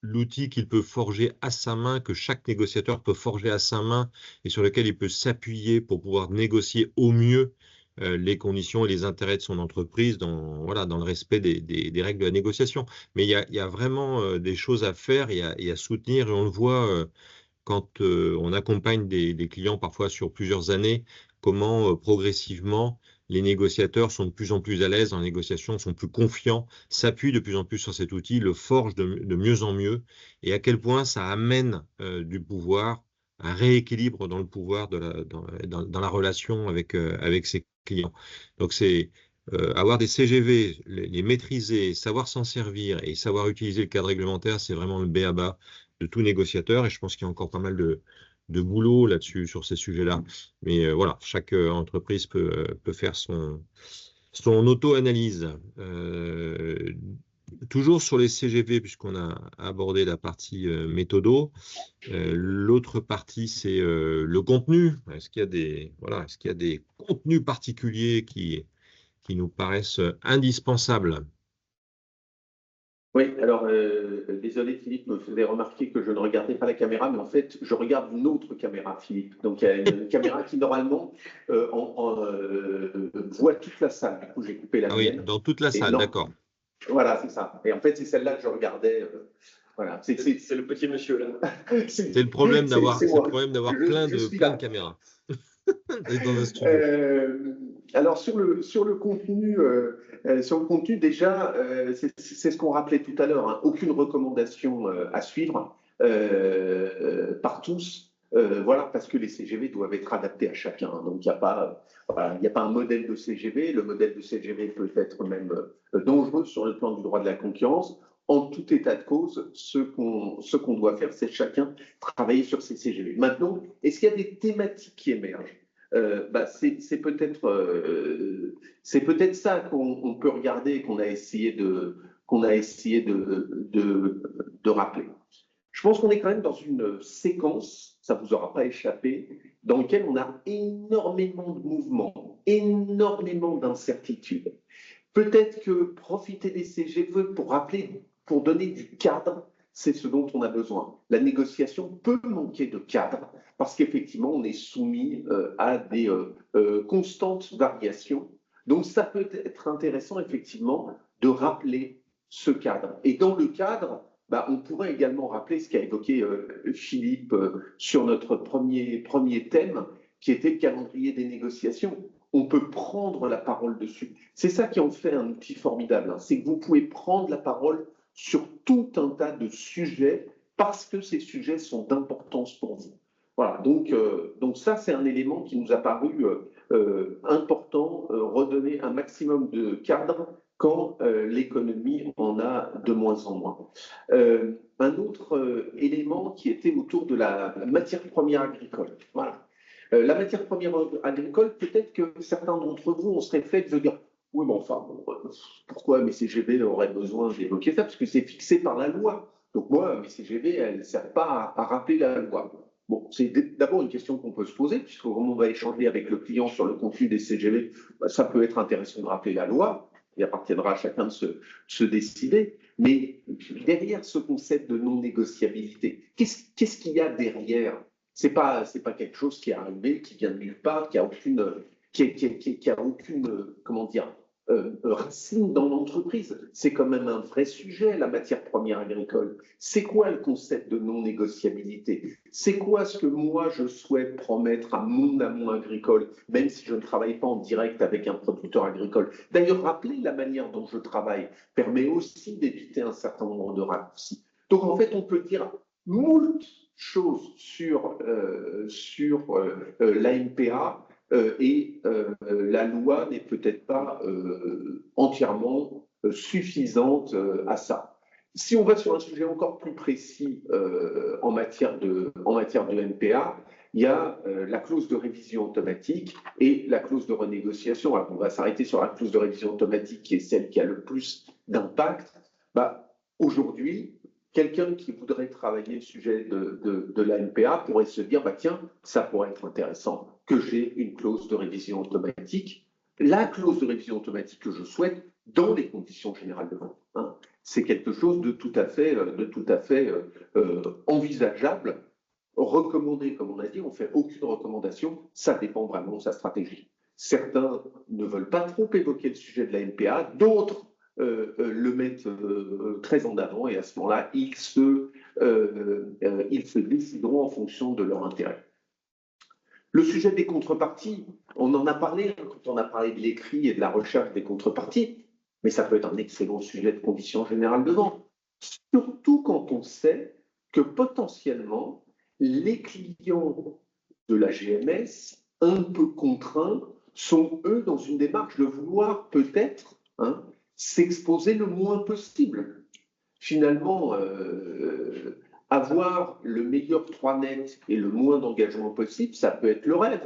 l'outil qu'il peut forger à sa main, que chaque négociateur peut forger à sa main et sur lequel il peut s'appuyer pour pouvoir négocier au mieux les conditions et les intérêts de son entreprise dans le respect des règles de la négociation. Mais il y a vraiment des choses à faire et à soutenir, et on le voit quand on accompagne des clients parfois sur plusieurs années, comment progressivement les négociateurs sont de plus en plus à l'aise en négociation, sont plus confiants, s'appuient de plus en plus sur cet outil, le forgent de mieux en mieux, et à quel point ça amène du pouvoir, un rééquilibre dans le pouvoir dans la relation avec ses clients. Donc c'est avoir des CGV, les maîtriser, savoir s'en servir et savoir utiliser le cadre réglementaire, c'est vraiment le b.a.-ba de tout négociateur, et je pense qu'il y a encore pas mal de boulot là-dessus, sur ces sujets-là. Mais voilà, chaque entreprise peut faire son auto-analyse. Toujours sur les CGV, puisqu'on a abordé la partie méthodo, l'autre partie, c'est le contenu. Est-ce qu'il y a des contenus particuliers qui nous paraissent indispensables? Oui, alors, désolé, Philippe me faisait remarquer que je ne regardais pas la caméra, mais en fait, je regarde une autre caméra, Philippe. Donc, il y a une caméra qui, normalement, voit toute la salle. Du coup, j'ai coupé la mienne. Oui, dans toute la salle, d'accord. Voilà, c'est ça. Et en fait, c'est celle-là que je regardais. Voilà. C'est le petit monsieur, là. C'est le problème d'avoir plein de caméras. Dans un studio. Alors sur le contenu, déjà, c'est ce qu'on rappelait tout à l'heure, hein, aucune recommandation à suivre par tous, voilà, parce que les CGV doivent être adaptés à chacun. Donc il n'y a pas un modèle de CGV. Le modèle de CGV peut être même dangereux sur le plan du droit de la concurrence. En tout état de cause, ce qu'on doit faire, c'est chacun travailler sur ses CGV. Maintenant, est-ce qu'il y a des thématiques qui émergent? C'est peut-être ça qu'on peut regarder et qu'on a essayé de rappeler. Je pense qu'on est quand même dans une séquence, ça ne vous aura pas échappé, dans laquelle on a énormément de mouvements, énormément d'incertitudes. Peut-être que profiter des CGV pour donner du cadre, c'est ce dont on a besoin. La négociation peut manquer de cadre parce qu'effectivement, on est soumis à des constantes variations Donc, ça peut être intéressant, effectivement, de rappeler ce cadre. Et dans le cadre, on pourrait également rappeler ce qu'a évoqué Philippe sur notre premier thème, qui était le calendrier des négociations. On peut prendre la parole dessus. C'est ça qui en fait un outil formidable, hein. C'est que vous pouvez prendre la parole sur tout un tas de sujets parce que ces sujets sont d'importance pour vous. Voilà, donc ça, c'est un élément qui nous a paru important, redonner un maximum de cadre quand l'économie en a de moins en moins. Un autre élément qui était autour de la matière première agricole. Voilà. La matière première agricole, peut-être que certains d'entre vous ont ce réflexe de dire oui, mais enfin, pourquoi mes CGV auraient besoin d'évoquer ça? Parce que c'est fixé par la loi. Donc moi, mes CGV, elles ne servent pas à rappeler la loi. Bon, c'est d'abord une question qu'on peut se poser, puisque comme on va échanger avec le client sur le contenu des CGV, ça peut être intéressant de rappeler la loi. Il appartiendra à chacun de se décider. Mais derrière ce concept de non-négociabilité, qu'est-ce qu'il y a derrière? C'est pas quelque chose qui est arrivé, qui vient de nulle part, qui a aucune comment dire, racine dans l'entreprise. C'est quand même un vrai sujet, la matière première agricole. C'est quoi le concept de non-négociabilité? C'est quoi ce que moi je souhaite promettre à mon amont agricole, même si je ne travaille pas en direct avec un producteur agricole? D'ailleurs, rappeler la manière dont je travaille permet aussi d'éviter un certain nombre de raccourcis. Donc en fait, on peut dire moult choses sur l'ANPA, et la loi n'est peut-être pas entièrement suffisante à ça. Si on va sur un sujet encore plus précis en matière de NPA, il y a la clause de révision automatique et la clause de renégociation. Alors, on va s'arrêter sur la clause de révision automatique qui est celle qui a le plus d'impact. Aujourd'hui, quelqu'un qui voudrait travailler le sujet de la NPA pourrait se dire, tiens, ça pourrait être intéressant que j'ai une clause de révision automatique. La clause de révision automatique que je souhaite dans les conditions générales de vente, hein, c'est quelque chose de tout à fait envisageable. Recommandé, comme on a dit, on ne fait aucune recommandation, ça dépend vraiment de sa stratégie. Certains ne veulent pas trop évoquer le sujet de la NPA, d'autres le mettent très en avant, et à ce moment-là, ils se décideront en fonction de leur intérêt. Le sujet des contreparties, on en a parlé quand on a parlé de l'écrit et de la recherche des contreparties, mais ça peut être un excellent sujet de conditions générales de vente, surtout quand on sait que potentiellement les clients de la GMS, un peu contraints, sont eux dans une démarche de vouloir peut-être s'exposer le moins possible. Finalement, avoir le meilleur 3 net et le moins d'engagement possible, ça peut être le rêve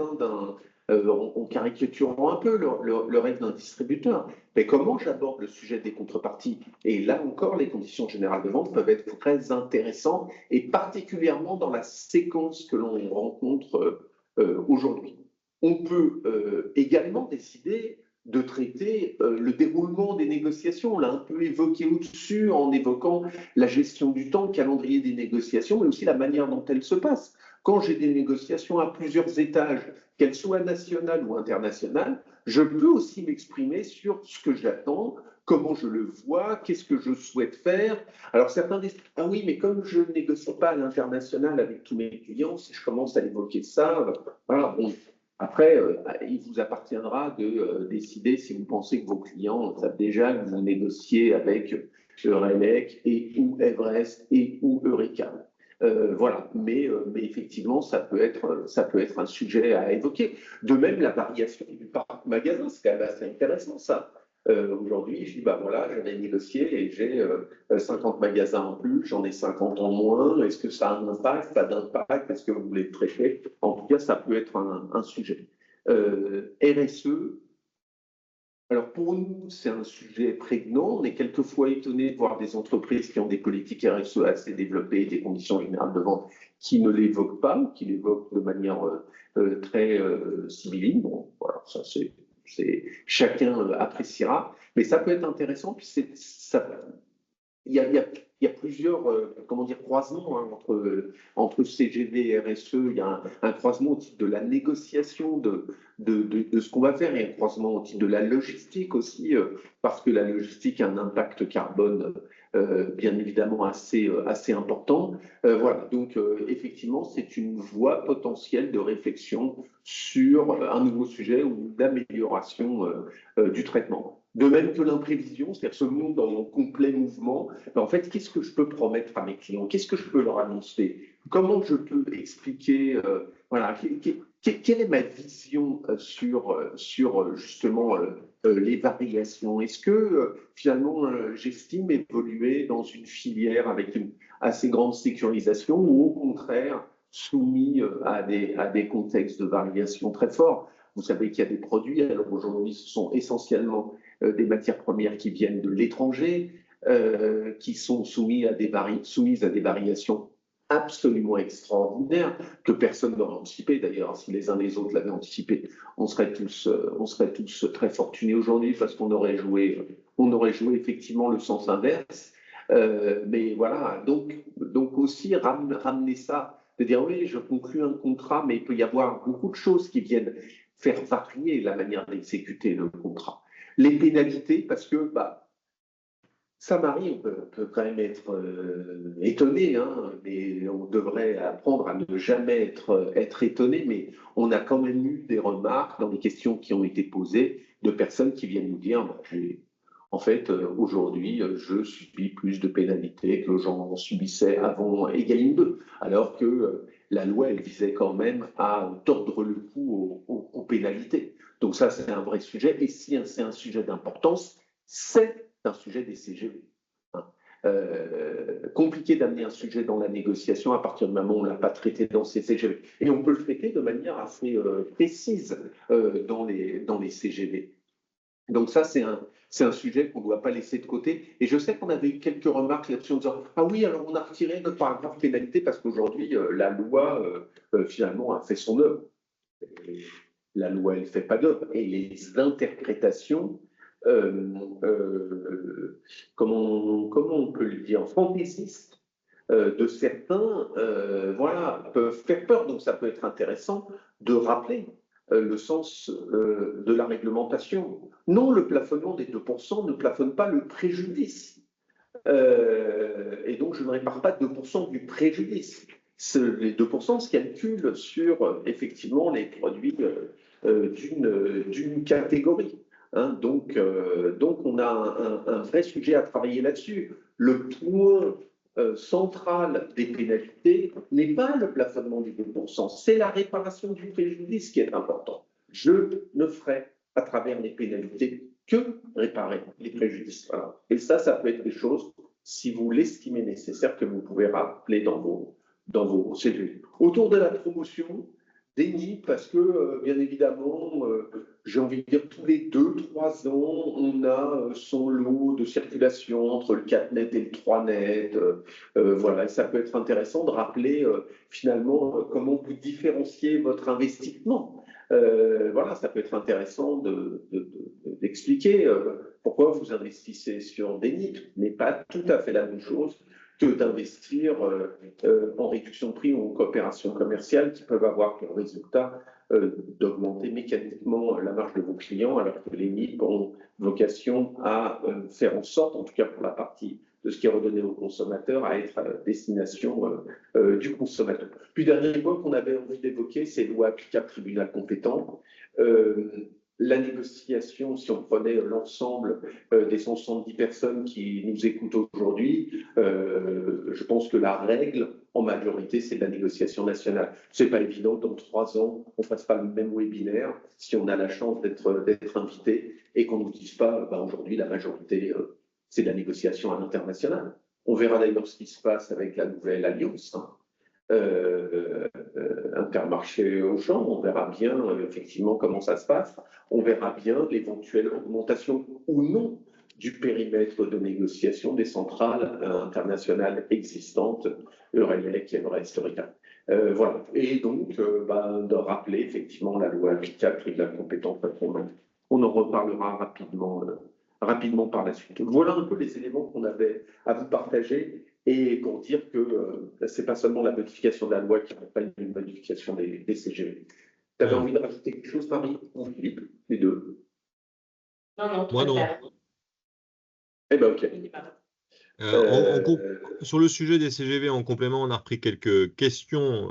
en caricaturant un peu le rêve d'un distributeur. Mais comment j'aborde le sujet des contreparties? Et là encore, les conditions générales de vente peuvent être très intéressantes, et particulièrement dans la séquence que l'on rencontre aujourd'hui. On peut également décider de traiter le déroulement des négociations. On l'a un peu évoqué au-dessus en évoquant la gestion du temps, le calendrier des négociations, mais aussi la manière dont elles se passent. Quand j'ai des négociations à plusieurs étages, qu'elles soient nationales ou internationales, je peux aussi m'exprimer sur ce que j'attends, comment je le vois, qu'est-ce que je souhaite faire. Alors certains disent « Ah oui, mais comme je ne négocie pas à l'international avec tous mes clients, si je commence à évoquer ça, voilà, bon. » Après, il vous appartiendra de décider si vous pensez que vos clients savent déjà que vous négociez avec Eurelec et ou Everest et ou Eureka. Voilà, mais effectivement, ça peut être un sujet à évoquer. De même, la variation du parc magasin, c'est quand même assez intéressant, ça. Aujourd'hui, je dis, voilà, j'avais négocié et j'ai 50 magasins en plus, j'en ai 50 en moins. Est-ce que ça a un impact? Pas d'impact? Est-ce que vous voulez le traiter? En tout cas, ça peut être un sujet. RSE, alors pour nous, c'est un sujet prégnant. On est quelquefois étonné de voir des entreprises qui ont des politiques RSE assez développées, des conditions générales de vente qui ne l'évoquent pas, ou qui l'évoquent de manière très sibylline. Bon, voilà, ça chacun appréciera, mais ça peut être intéressant, puis il y a plusieurs croisements entre CGV et RSE. Il y a un croisement au titre de la négociation de ce qu'on va faire. Il y a un croisement au titre de la logistique aussi, parce que la logistique a un impact carbone bien évidemment assez important. Voilà, donc effectivement, c'est une voie potentielle de réflexion sur un nouveau sujet ou d'amélioration du traitement. De même que l'imprévision, c'est-à-dire ce monde en complet mouvement, ben en fait, qu'est-ce que je peux promettre à mes clients? Qu'est-ce que je peux leur annoncer? Comment je peux expliquer, voilà, quelle est ma vision sur justement les variations? Est-ce que finalement j'estime évoluer dans une filière avec une assez grande sécurisation ou au contraire soumis à des contextes de variation très forts? Vous savez qu'il y a des produits, alors aujourd'hui ce sont essentiellement des matières premières qui viennent de l'étranger, qui sont soumises à des variations absolument extraordinaires que personne n'aurait anticipé. D'ailleurs, si les uns les autres l'avaient anticipé, on serait tous très fortunés aujourd'hui parce qu'on aurait joué effectivement le sens inverse. Mais voilà, donc aussi ramener ça, de dire oui, je conclue un contrat, mais il peut y avoir beaucoup de choses qui viennent faire varier la manière d'exécuter le contrat. Les pénalités, parce que ça m'arrive, on peut quand même être étonné, hein, mais on devrait apprendre à ne jamais être étonné, mais on a quand même eu des remarques dans les questions qui ont été posées de personnes qui viennent nous dire en fait, aujourd'hui, je subis plus de pénalités que j'en subissais avant Egalim 2, alors que la loi, elle visait quand même à tordre le cou aux pénalités. Donc ça, c'est un vrai sujet. Et si c'est un sujet d'importance, c'est un sujet des CGV. Compliqué d'amener un sujet dans la négociation à partir du moment où on ne l'a pas traité dans ces CGV. Et on peut le traiter de manière assez précise dans les CGV. Donc ça, c'est un sujet qu'on ne doit pas laisser de côté. Et je sais qu'on avait eu quelques remarques là-dessus en disant « Ah oui, alors on a retiré notre paragraphe pénalité parce qu'aujourd'hui, la loi, finalement, a fait son œuvre. » La loi, elle ne fait pas d'œuvre. Et les interprétations, comment on peut le dire, fantaisistes de certains, voilà, peuvent faire peur. Donc ça peut être intéressant de rappeler le sens de la réglementation. Non, le plafonnement des 2% ne plafonne pas le préjudice. Et donc, je ne répare pas 2% du préjudice. Les 2% se calculent sur, effectivement, les produits d'une catégorie. Hein. Donc, on a un vrai sujet à travailler là-dessus. Le point central des pénalités n'est pas le plafonnement du 2%, c'est la réparation du préjudice qui est important. Je ne ferai à travers les pénalités que réparer les préjudices. Voilà. Et ça peut être des choses, si vous l'estimez nécessaire, que vous pouvez rappeler dans vos CGV. Autour de la promotion, déni, parce que, bien évidemment, j'ai envie de dire, tous les 2-3 ans, on a son lot de circulation entre le 4net et le 3net. Voilà, et ça peut être intéressant de rappeler, finalement, comment vous différenciez votre investissement. Voilà, ça peut être intéressant d'expliquer pourquoi vous investissez sur Déni. Ce n'est pas tout à fait la même chose que d'investir en réduction de prix ou en coopération commerciale qui peuvent avoir pour résultat d'augmenter mécaniquement la marge de vos clients, alors que les NIP ont vocation à faire en sorte, en tout cas pour la partie de ce qui est redonné aux consommateurs, à être à destination du consommateur. Puis, dernier point qu'on avait envie d'évoquer, c'est loi applicable tribunal compétent. La négociation, si on prenait l'ensemble des 170 personnes qui nous écoutent aujourd'hui, je pense que la règle, en majorité, c'est la négociation nationale. Ce n'est pas évident que dans 3 ans, on ne fasse pas le même webinaire si on a la chance d'être invité et qu'on ne nous dise pas, aujourd'hui, la majorité, c'est de la négociation à l'international. On verra d'ailleurs ce qui se passe avec la nouvelle alliance. Intermarché Auchan, on verra bien effectivement comment ça se passe, on verra bien l'éventuelle augmentation ou non du périmètre de négociation des centrales internationales existantes, Eurelec, Everest, Eureka. Voilà. Et donc, de rappeler effectivement la loi applicable et de la compétence. On en reparlera rapidement rapidement par la suite. Voilà un peu les éléments qu'on avait à vous partager et pour dire que ce n'est pas seulement la modification de la loi qui accompagne une modification des CGV. Tu avais envie de rajouter quelque chose, Marie ou Philippe, les deux? Non, moi non. Eh bien, ok. Sur le sujet des CGV, en complément, on a repris quelques questions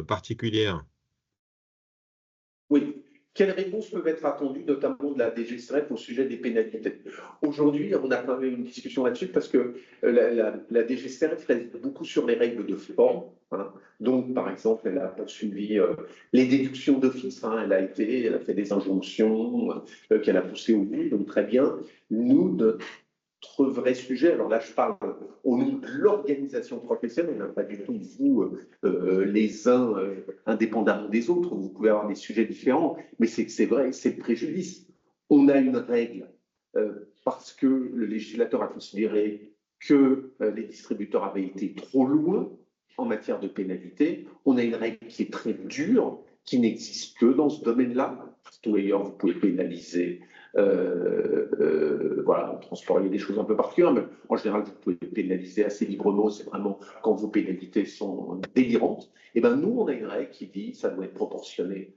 particulières. Oui. Quelles réponses peuvent être attendues, notamment de la DGCRF, au sujet des pénalités? Aujourd'hui, on a quand même une discussion là-dessus parce que la DGCRF reste beaucoup sur les règles de forme. Hein. Donc, par exemple, elle a poursuivi les déductions d'office. Hein. Elle a fait des injonctions qu'elle a poussées au bout. Donc, très bien. Nous, notre vrai sujet, alors là je parle au nom de l'organisation professionnelle, pas du tout vous les uns indépendamment des autres, vous pouvez avoir des sujets différents, mais c'est vrai, c'est le préjudice. On a une règle parce que le législateur a considéré que les distributeurs avaient été trop loin en matière de pénalité. On a une règle qui est très dure, qui n'existe que dans ce domaine-là. Tout ailleurs, vous pouvez pénaliser voilà, en transport, il y a des choses un peu particulières, mais en général, vous pouvez pénaliser assez librement. C'est vraiment quand vos pénalités sont délirantes. Et bien, nous, on a une règle qui dit que ça doit être proportionné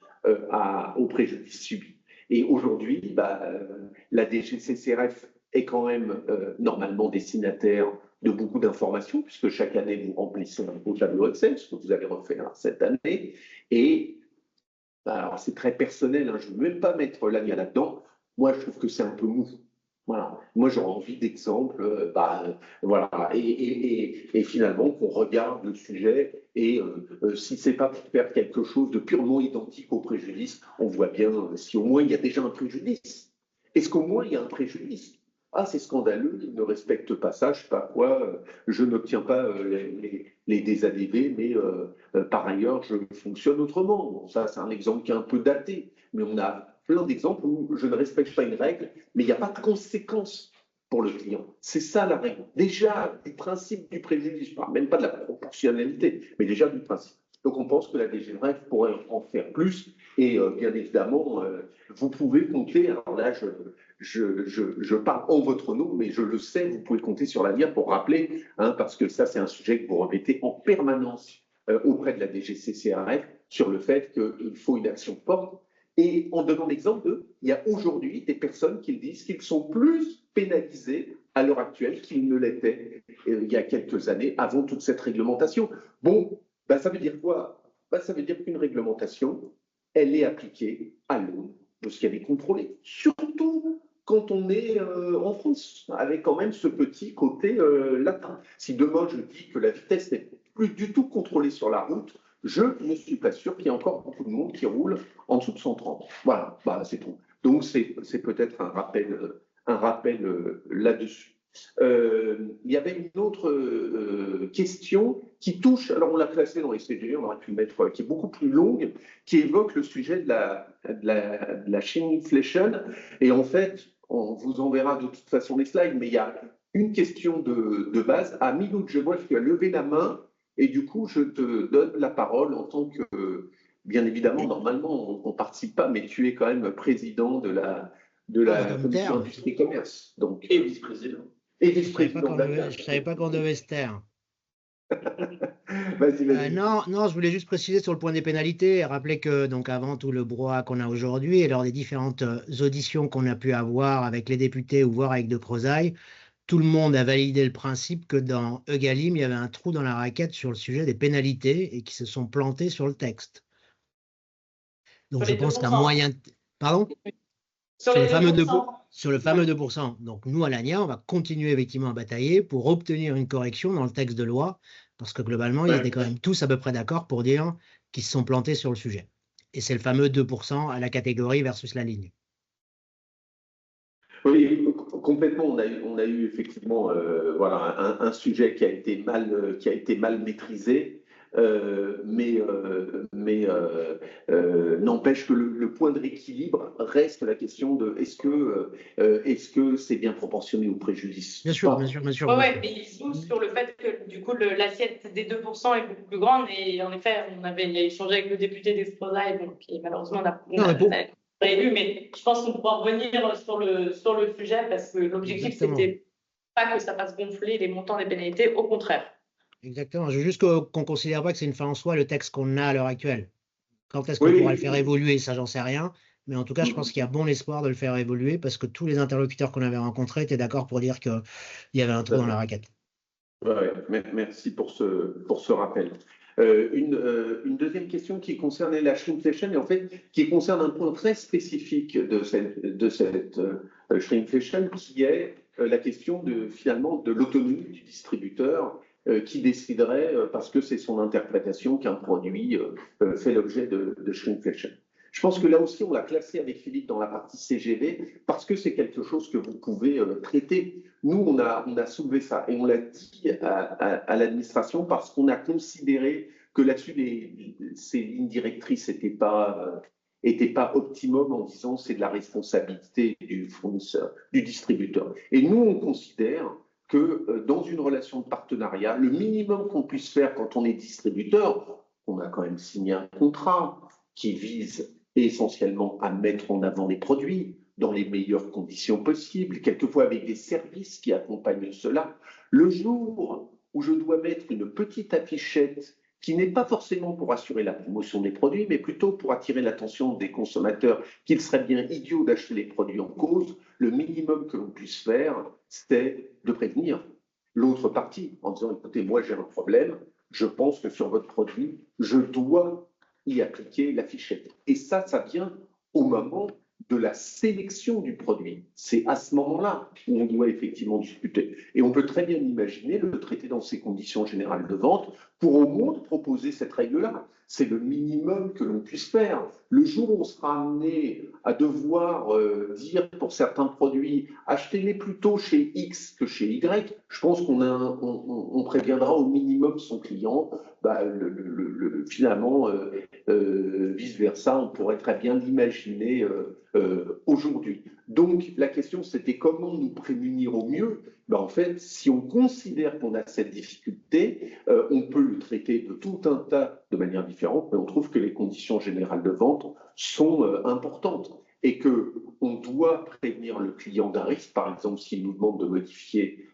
au préjudice subi. Et aujourd'hui, la DGCCRF est quand même normalement destinataire de beaucoup d'informations, puisque chaque année, vous remplissez un beau tableau Excel, ce que vous avez refait cette année. Et alors, c'est très personnel, hein, je ne veux même pas mettre l'ANIA là-dedans. Moi, je trouve que c'est un peu mou. Voilà. Moi, j'aurais envie d'exemples, voilà, et finalement qu'on regarde le sujet et si c'est pas pour faire quelque chose de purement identique au préjudice, on voit bien si au moins il y a déjà un préjudice. Est-ce qu'au moins il y a un préjudice? Ah, c'est scandaleux, ils ne respectent pas ça, je ne sais pas quoi, je n'obtiens pas les DADV, mais par ailleurs, je fonctionne autrement. Bon, ça, c'est un exemple qui est un peu daté, mais on a plein d'exemples où je ne respecte pas une règle, mais il n'y a pas de conséquences pour le client. C'est ça la règle. Déjà, du principe du préjudice, je ne parle même pas de la proportionnalité, mais déjà du principe. Donc, on pense que la DGCRF pourrait en faire plus, et bien évidemment, vous pouvez compter, alors là, je parle en votre nom, mais je le sais, vous pouvez compter sur l'ANIA pour rappeler, hein, parce que ça, c'est un sujet que vous remettez en permanence auprès de la DGCCRF sur le fait qu'il faut une action forte. Et en donnant l'exemple il y a aujourd'hui des personnes qui disent qu'ils sont plus pénalisés à l'heure actuelle qu'ils ne l'étaient il y a quelques années avant toute cette réglementation. Bon, ça veut dire quoi? Ça veut dire qu'une réglementation, elle est appliquée à l'aune de ce qu'elle est contrôlée. Surtout quand on est en France, avec quand même ce petit côté latin. Si demain je dis que la vitesse n'est plus du tout contrôlée sur la route, je ne suis pas sûr qu'il y ait encore beaucoup de monde qui roule en dessous de 130. Voilà, c'est tout. Donc c'est peut-être un rappel là-dessus. Il y avait une autre question qui touche, alors on l'a classée dans les CGV, on aurait pu le mettre, qui est beaucoup plus longue, qui évoque le sujet de la shrinkflation. Et en fait, on vous enverra de toute façon les slides, mais il y a une question de base. À Milou, je vois que tu as levé la main, et du coup, je te donne la parole en tant que, bien évidemment, normalement, on ne participe pas, mais tu es quand même président de la commission industrie commerce, donc, et vice-président. Je ne savais pas qu'on devait se taire. Vas-y. Non, je voulais juste préciser sur le point des pénalités et rappeler que, donc, avant tout le brouhaha qu'on a aujourd'hui et lors des différentes auditions qu'on a pu avoir avec les députés ou voire avec de Prosailles, tout le monde a validé le principe que dans Egalim, il y avait un trou dans la raquette sur le sujet des pénalités et qui se sont plantés sur le texte. Donc, je pense qu'à moyen... Pardon ? Sur le fameux 2%. Donc, nous, à l'ANIA, on va continuer effectivement à batailler pour obtenir une correction dans le texte de loi, parce que globalement, ils étaient quand même tous à peu près d'accord pour dire qu'ils se sont plantés sur le sujet. Et c'est le fameux 2% à la catégorie versus la ligne. Oui, complètement. On a eu effectivement voilà, un sujet qui a été mal maîtrisé. Mais n'empêche que le point de rééquilibre reste la question de est-ce que c'est bien proportionné au préjudice? Bien sûr. Ouais, mais il joue sur le fait que du coup l'assiette des 2% est beaucoup plus grande et en effet on avait échangé avec le député d'Esprosailles, donc malheureusement prévu, mais je pense qu'on pourra revenir sur le sujet parce que l'objectif, c'était pas que ça fasse gonfler les montants des pénalités, au contraire. Exactement. Je veux juste qu'on ne considère pas que c'est une fin en soi, le texte qu'on a à l'heure actuelle. Quand est-ce qu'on pourra le faire évoluer, ça, j'en sais rien. Mais en tout cas, je pense qu'il y a bon espoir de le faire évoluer parce que tous les interlocuteurs qu'on avait rencontrés étaient d'accord pour dire qu'il y avait un trou dans la raquette. Ouais, merci pour ce rappel. Une deuxième question qui concernait la shrinkflation et en fait qui concerne un point très spécifique de cette shrinkflation qui est la question finalement de l'autonomie du distributeur qui déciderait, parce que c'est son interprétation, qu'un produit fait l'objet de shrinkflation. Je pense que là aussi, on l'a classé avec Philippe dans la partie CGV parce que c'est quelque chose que vous pouvez traiter. Nous, on a soulevé ça et on l'a dit à l'administration parce qu'on a considéré que là-dessus, ces lignes directrices n'étaient pas optimum en disant c'est de la responsabilité du fournisseur, du distributeur. Et nous, on considère que dans une relation de partenariat, le minimum qu'on puisse faire quand on est distributeur, on a quand même signé un contrat qui vise essentiellement à mettre en avant les produits dans les meilleures conditions possibles, quelquefois avec des services qui accompagnent cela. Le jour où je dois mettre une petite affichette qui n'est pas forcément pour assurer la promotion des produits, mais plutôt pour attirer l'attention des consommateurs qu'il serait bien idiot d'acheter les produits en cause, le minimum que l'on puisse faire, c'est de prévenir l'autre partie en disant, écoutez, moi j'ai un problème, je pense que sur votre produit, je dois y appliquer l'affichette. Et ça vient au moment de la sélection du produit. C'est à ce moment-là où on doit effectivement discuter. Et on peut très bien imaginer le traiter dans ses conditions générales de vente pour au moins proposer cette règle-là. C'est le minimum que l'on puisse faire. Le jour où on sera amené à devoir dire pour certains produits, achetez-les plutôt chez X que chez Y, je pense qu'on préviendra au minimum son client. Finalement, vice-versa, on pourrait très bien l'imaginer aujourd'hui. Donc, la question, c'était comment nous prémunir au mieux. En fait, si on considère qu'on a cette difficulté, on peut le traiter de tout un tas de manières différentes, mais on trouve que les conditions générales de vente sont importantes et qu'on doit prévenir le client d'un risque. Par exemple, s'il nous demande de modifier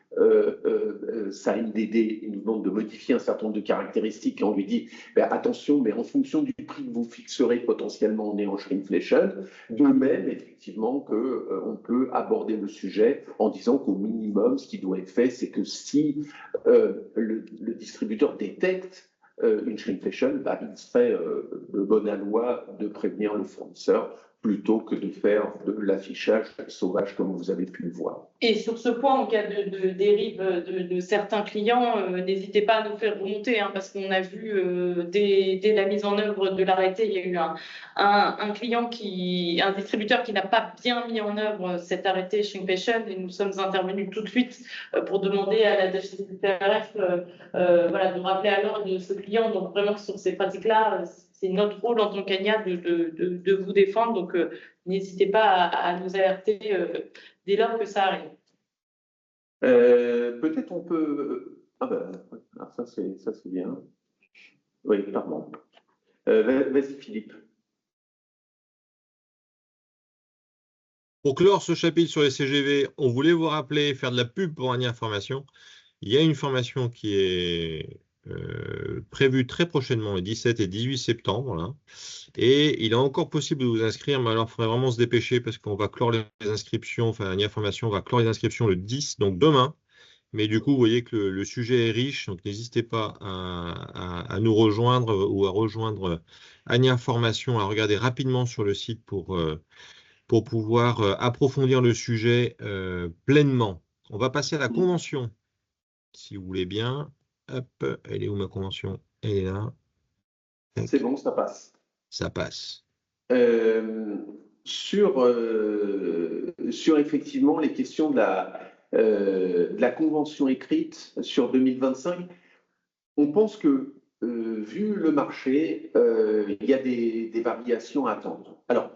sa MDD, il nous demande de modifier un certain nombre de caractéristiques et on lui dit attention, mais en fonction du prix que vous fixerez potentiellement, on est en shrinkflation. De même, effectivement, qu'on peut aborder le sujet en disant qu'au minimum, ce qui doit être fait, c'est que si le distributeur détecte une shrinkflation, il serait de bonne loi de prévenir le fournisseur plutôt que de faire de l'affichage sauvage comme vous avez pu le voir. Et sur ce point, en cas de dérive de certains clients, n'hésitez pas à nous faire remonter, parce qu'on a vu dès la mise en œuvre de l'arrêté, il y a eu un distributeur qui n'a pas bien mis en œuvre cet arrêté shrinkflation et nous sommes intervenus tout de suite pour demander à la DGCCRF de rappeler à l'ordre de ce client. Donc vraiment sur ces pratiques-là, c'est notre rôle en tant qu'ANIA de vous défendre. Donc, n'hésitez pas à nous alerter dès lors que ça arrive. Peut-être on peut... ça c'est bien. Oui, pardon. Vas-y, Philippe. Pour clore ce chapitre sur les CGV, on voulait vous rappeler, faire de la pub pour ANIA Formation. Il y a une formation qui est prévue très prochainement, le 17 et 18 septembre. Là. Et il est encore possible de vous inscrire, mais alors il faudrait vraiment se dépêcher parce qu'on va clore les inscriptions, enfin ANIA Formation va clore les inscriptions le 10, donc demain. Mais du coup, vous voyez que le sujet est riche, donc n'hésitez pas à nous rejoindre ou à rejoindre ANIA Formation, à regarder rapidement sur le site pour pouvoir approfondir le sujet pleinement. On va passer à la convention, si vous voulez bien. Hop, elle est où ma convention? Elle est là. C'est bon, ça passe. Ça passe. Sur effectivement les questions de la convention écrite sur 2025, on pense que, vu le marché, il y a des variations à attendre. Alors,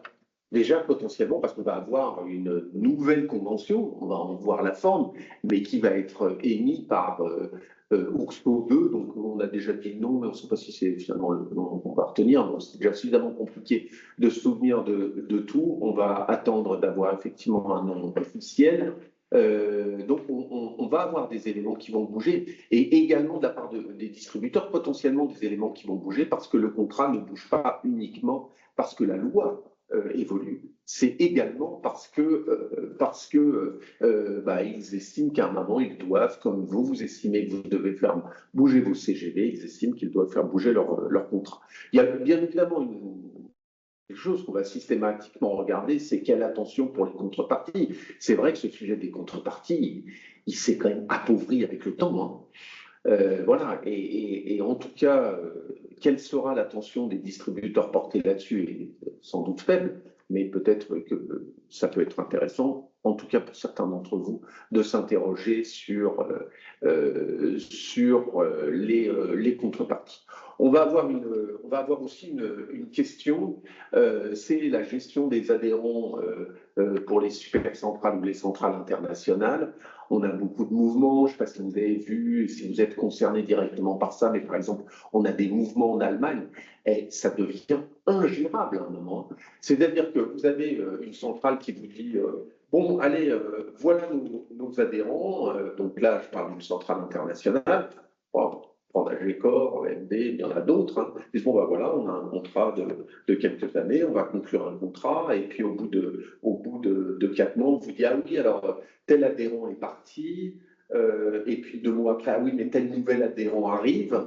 déjà, potentiellement, parce qu'on va avoir une nouvelle convention, on va en voir la forme, mais qui va être émise par Oxpo 2, donc on a déjà dit le nom, mais on ne sait pas si c'est finalement le nom qu'on va retenir. Bon, c'est déjà suffisamment compliqué de se souvenir de tout. On va attendre d'avoir effectivement un nom officiel. Donc on va avoir des éléments qui vont bouger et également de la part des distributeurs potentiellement des éléments qui vont bouger parce que le contrat ne bouge pas uniquement parce que la loi évolue, c'est également parce que ils estiment qu'à un moment ils doivent, comme vous estimez que vous devez faire bouger vos CGV, ils estiment qu'ils doivent faire bouger leur contrat. Il y a bien évidemment quelque chose qu'on va systématiquement regarder, c'est quelle attention pour les contreparties. C'est vrai que ce sujet des contreparties, il s'est quand même appauvri avec le temps. Voilà, et en tout cas, quelle sera l'attention des distributeurs portée là-dessus est sans doute faible, mais peut-être que ça peut être intéressant, en tout cas pour certains d'entre vous, de s'interroger sur les contreparties. On va avoir aussi une question, c'est la gestion des adhérents pour les supercentrales ou les centrales internationales. On a beaucoup de mouvements, je ne sais pas si vous avez vu, si vous êtes concerné directement par ça, mais par exemple, on a des mouvements en Allemagne et ça devient ingérable à un moment. C'est-à-dire que vous avez une centrale qui vous dit bon, allez, voilà nos adhérents. Donc là, je parle d'une centrale internationale. Bon, prendre AGECOR, MD, il y en a d'autres. Hein. Ils disent bon, ben voilà, on a un contrat de quelques années, on va conclure un contrat, et puis au bout de 4 mois, on vous dit ah oui, alors tel adhérent est parti, et puis 2 mois après, ah oui, mais tel nouvel adhérent arrive.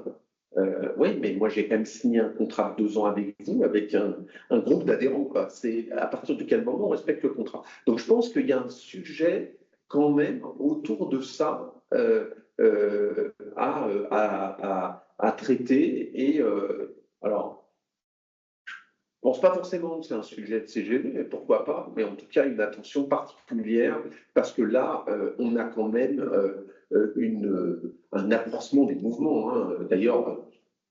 Oui, mais moi j'ai quand même signé un contrat de 2 ans avec vous, avec un groupe d'adhérents. C'est à partir de quel moment on respecte le contrat. Donc je pense qu'il y a un sujet quand même autour de ça à traiter. Et alors, je ne pense pas forcément que c'est un sujet de CGV, mais pourquoi pas, mais en tout cas une attention particulière, parce que là, on a quand même un accroissement des mouvements. Hein. D'ailleurs,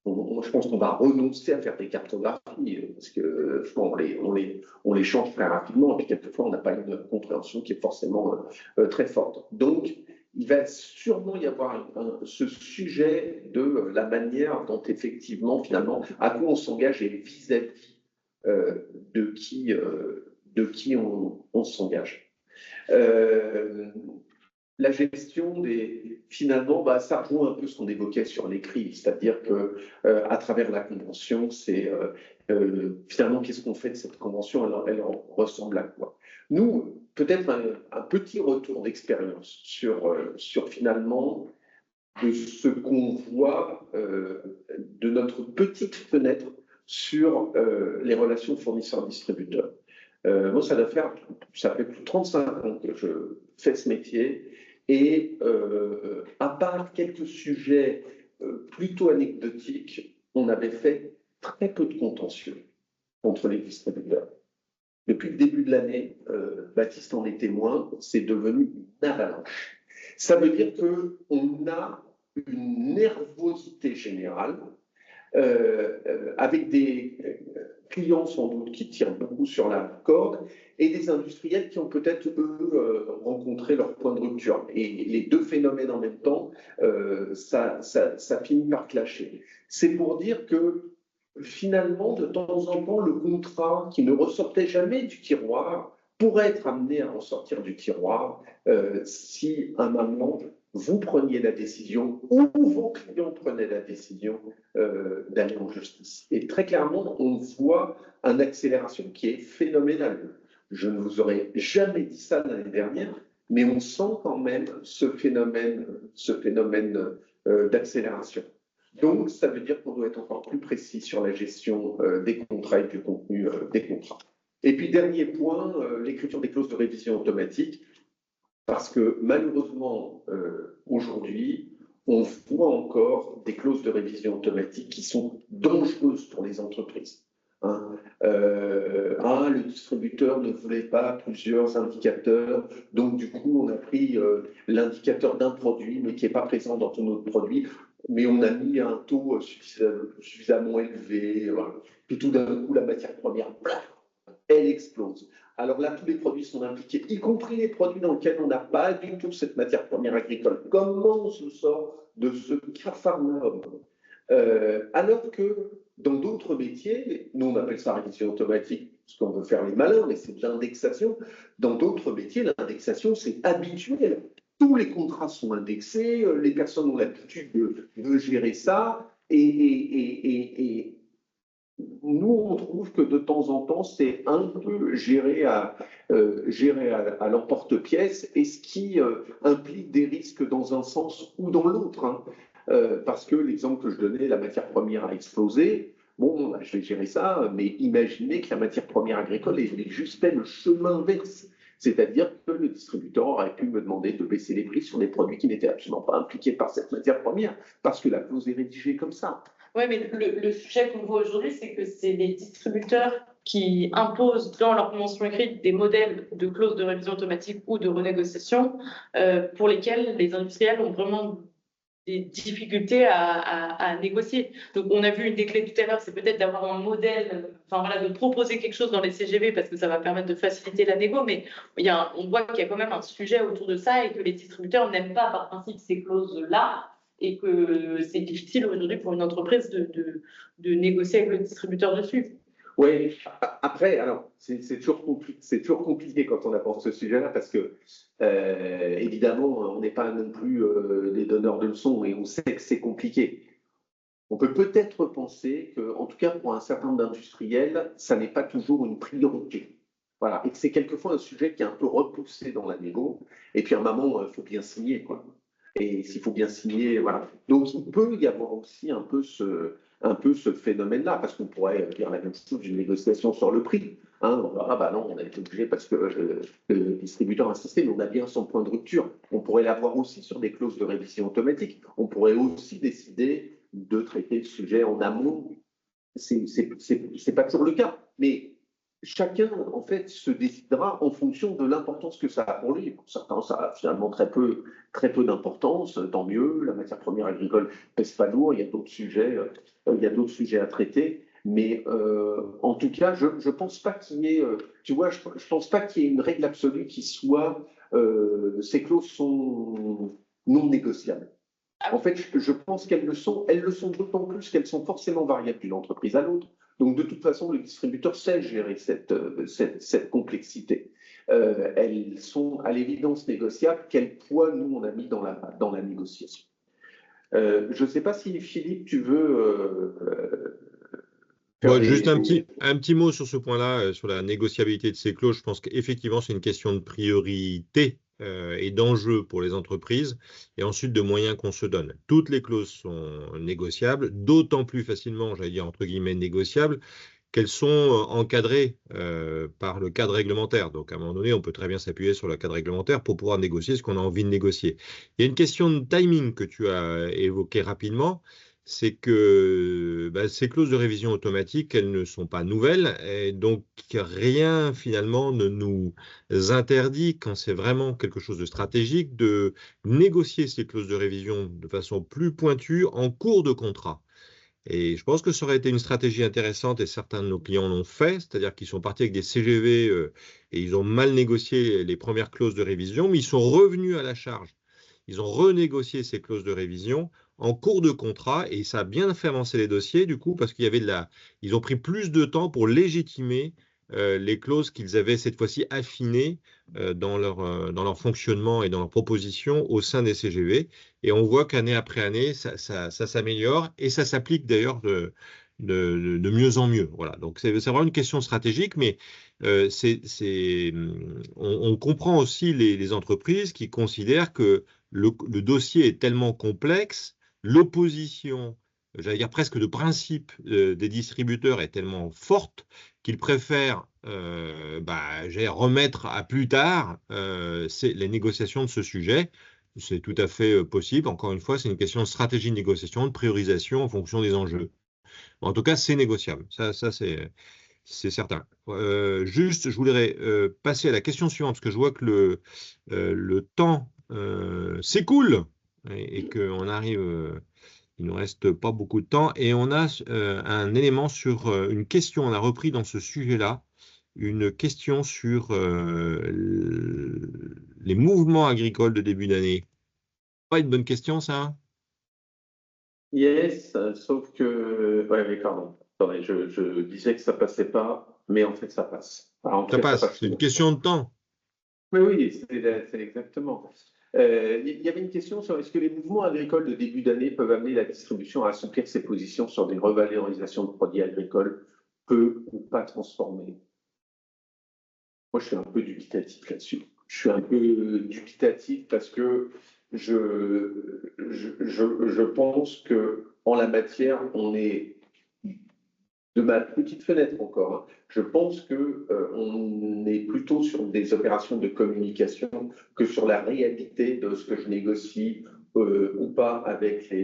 je pense qu'on va renoncer à faire des cartographies, parce que on les change très rapidement, et puis quelquefois, on n'a pas une compréhension qui est forcément très forte. Donc, il va sûrement y avoir ce sujet de la manière dont effectivement, finalement, à quoi on s'engage et vis-à-vis de qui on s'engage. La gestion finalement, ça rejoint un peu ce qu'on évoquait sur l'écrit, c'est-à-dire que à travers la convention, c'est finalement qu'est-ce qu'on fait de cette convention, elle ressemble à quoi. Nous, peut-être un petit retour d'expérience sur finalement de ce qu'on voit de notre petite fenêtre sur les relations fournisseurs-distributeurs. Moi, ça fait plus de 35 ans que je fais ce métier et à part quelques sujets plutôt anecdotiques, on avait fait très peu de contentieux contre les distributeurs. Depuis le début de l'année, Baptiste en est témoin, c'est devenu une avalanche. Ça veut dire qu'on a une nervosité générale avec des clients sans doute qui tirent beaucoup sur la corde et des industriels qui ont peut-être, eux, rencontré leur point de rupture. Et les deux phénomènes en même temps, ça finit par clasher. C'est pour dire que finalement, de temps en temps, le contrat qui ne ressortait jamais du tiroir pourrait être amené à ressortir du tiroir si à un moment, vous preniez la décision ou vos clients prenaient la décision d'aller en justice. Et très clairement, on voit une accélération qui est phénoménale. Je ne vous aurais jamais dit ça l'année dernière, mais on sent quand même ce phénomène d'accélération. Donc, ça veut dire qu'on doit être encore plus précis sur la gestion des contrats et du contenu des contrats. Et puis, dernier point, l'écriture des clauses de révision automatique. Parce que malheureusement, aujourd'hui, on voit encore des clauses de révision automatique qui sont dangereuses pour les entreprises. Le distributeur ne voulait pas plusieurs indicateurs, donc du coup, on a pris l'indicateur d'un produit, mais qui n'est pas présent dans tout notre produit, mais on a mis un taux suffisamment élevé. Voilà. Puis tout d'un coup, la matière première elle explose. Alors là, tous les produits sont impliqués, y compris les produits dans lesquels on n'a pas du tout cette matière première agricole. Comment on se sort de ce capharnaüm alors que dans d'autres métiers, nous on appelle ça révision automatique, parce qu'on veut faire les malins, mais c'est de l'indexation. Dans d'autres métiers, l'indexation, c'est habituel. Tous les contrats sont indexés, les personnes ont l'habitude de gérer ça, et nous, on trouve que de temps en temps, c'est un peu géré à l'emporte-pièce, et ce qui implique des risques dans un sens ou dans l'autre. Hein. Parce que l'exemple que je donnais, la matière première a explosé. Bon, bah, je vais gérer ça, mais imaginez que la matière première agricole ait juste fait le chemin inverse. C'est-à-dire que le distributeur aurait pu me demander de baisser les prix sur des produits qui n'étaient absolument pas impliqués par cette matière première, parce que la clause est rédigée comme ça. Oui, mais le sujet qu'on voit aujourd'hui, c'est que c'est les distributeurs qui imposent dans leur convention écrite des modèles de clauses de révision automatique ou de renégociation pour lesquels les industriels ont vraiment des difficultés à négocier. Donc, on a vu une des clés tout à l'heure, c'est peut-être d'avoir un modèle, enfin voilà, de proposer quelque chose dans les CGV parce que ça va permettre de faciliter la négo, mais on voit qu'il y a quand même un sujet autour de ça et que les distributeurs n'aiment pas par principe ces clauses-là et que c'est difficile aujourd'hui pour une entreprise de négocier avec le distributeur dessus. Oui, après, alors, c'est toujours compliqué quand on aborde ce sujet-là parce que, évidemment, on n'est pas non plus des donneurs de leçons et on sait que c'est compliqué. On peut peut-être penser que, en tout cas pour un certain nombre d'industriels, ça n'est pas toujours une priorité. Voilà, et que c'est quelquefois un sujet qui est un peu repoussé dans la négo. Et puis à un moment, il faut bien signer, quoi. Et s'il faut bien signer, voilà. Donc il peut y avoir aussi un peu ce phénomène-là, parce qu'on pourrait dire la même chose d'une négociation sur le prix. Hein. Ah bah non, on a été obligé parce que le distributeur insistait, mais on a bien son point de rupture. On pourrait l'avoir aussi sur des clauses de révision automatique. On pourrait aussi décider de traiter le sujet en amont. C'est pas toujours le cas, mais chacun, en fait, se décidera en fonction de l'importance que ça a pour lui. Pour certains, ça a finalement très peu d'importance, tant mieux. La matière première agricole pèse pas lourd. Il y a d'autres sujets à traiter. Mais en tout cas, je pense pas qu'il y ait, tu vois, je pense pas qu'il y ait une règle absolue qui soit ces clauses sont non négociables. En fait, je pense qu'elles le sont d'autant plus qu'elles sont forcément variables d'une entreprise à l'autre. Donc, de toute façon, le distributeur sait gérer cette complexité. Elles sont à l'évidence négociables. Quel poids, nous, on a mis dans la négociation. Je ne sais pas si, Philippe, tu veux... Juste un petit mot sur ce point-là, sur la négociabilité de ces clauses. Je pense qu'effectivement, c'est une question de priorité et d'enjeu pour les entreprises, et ensuite de moyens qu'on se donne. Toutes les clauses sont négociables, d'autant plus facilement, j'allais dire entre guillemets négociables, qu'elles sont encadrées par le cadre réglementaire. Donc à un moment donné, on peut très bien s'appuyer sur le cadre réglementaire pour pouvoir négocier ce qu'on a envie de négocier. Il y a une question de timing que tu as évoquée rapidement, c'est que ces clauses de révision automatique, elles ne sont pas nouvelles, et donc rien finalement ne nous interdit, quand c'est vraiment quelque chose de stratégique, de négocier ces clauses de révision de façon plus pointue en cours de contrat. Et je pense que ça aurait été une stratégie intéressante, et certains de nos clients l'ont fait, c'est-à-dire qu'ils sont partis avec des CGV et ils ont mal négocié les premières clauses de révision, mais ils sont revenus à la charge. Ils ont renégocié ces clauses de révision en cours de contrat, et ça a bien fait avancer les dossiers du coup, parce qu'il y avait ils ont pris plus de temps pour légitimer les clauses qu'ils avaient cette fois-ci affinées dans leur fonctionnement et dans leur proposition au sein des CGV. Et on voit qu'année après année, ça s'améliore, et ça s'applique d'ailleurs de mieux en mieux. Voilà. Donc c'est vraiment une question stratégique, mais on comprend aussi les entreprises qui considèrent que le dossier est tellement complexe, l'opposition, j'allais dire presque de principe des distributeurs est tellement forte qu'ils préfèrent remettre à plus tard les négociations de ce sujet. C'est tout à fait possible. Encore une fois, c'est une question de stratégie de négociation, de priorisation en fonction des enjeux. En tout cas, c'est négociable. Ça c'est certain. Juste, je voudrais passer à la question suivante, parce que je vois que le temps s'écoule et qu'on arrive... il ne nous reste pas beaucoup de temps, et on a un élément sur une question, on a repris dans ce sujet-là, une question sur les mouvements agricoles de début d'année. Pas une bonne question, ça? Yes, sauf que... Ouais, mais pardon. Attendez, je disais que ça passait pas, mais en fait, ça passe. Alors, en tout Ça cas, ça passe, passe c'est une toujours. question de temps. Mais oui, c'est exactement. Il y avait une question sur est-ce que les mouvements agricoles de début d'année peuvent amener la distribution à assouplir ses positions sur des revalorisations de produits agricoles peu ou pas transformés? Moi, je suis un peu dubitatif là-dessus. Je suis un peu dubitatif parce que je pense que en la matière, on est de ma petite fenêtre encore, hein. Je pense que on est plutôt sur des opérations de communication que sur la réalité de ce que je négocie ou pas avec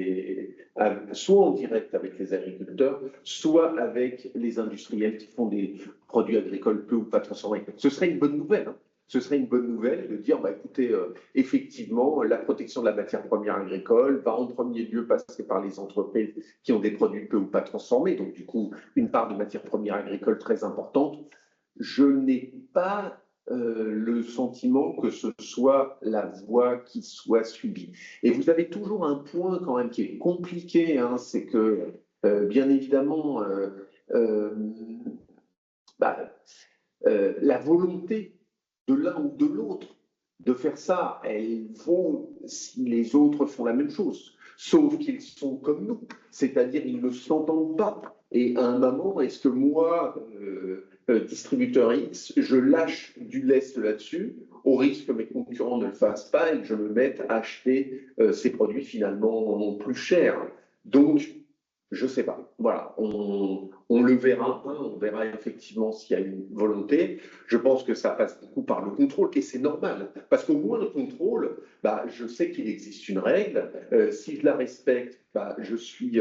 soit en direct avec les agriculteurs, soit avec les industriels qui font des produits agricoles peu ou pas transformés. Ce serait une bonne nouvelle, hein. Ce serait une bonne nouvelle de dire, bah, écoutez, effectivement, la protection de la matière première agricole va en premier lieu passer par les entreprises qui ont des produits peu ou pas transformés. Donc, du coup, une part de matière première agricole très importante. Je n'ai pas le sentiment que ce soit la voie qui soit subie. Et vous avez toujours un point quand même qui est compliqué, hein, c'est que, bien évidemment, bah, la volonté de l'un ou de l'autre de faire ça, elle vaut si les autres font la même chose. Sauf qu'ils sont comme nous, c'est-à-dire ils ne s'entendent pas. Et à un moment, est-ce que moi, distributeur X, je lâche du lest là-dessus au risque que mes concurrents ne le fassent pas et que je me mette à acheter ces produits finalement plus chers? Donc, je ne sais pas. Voilà, on le verra, hein, on verra effectivement s'il y a une volonté. Je pense que ça passe beaucoup par le contrôle et c'est normal. Parce qu'au moins le contrôle, bah, je sais qu'il existe une règle. Si je la respecte, bah, je suis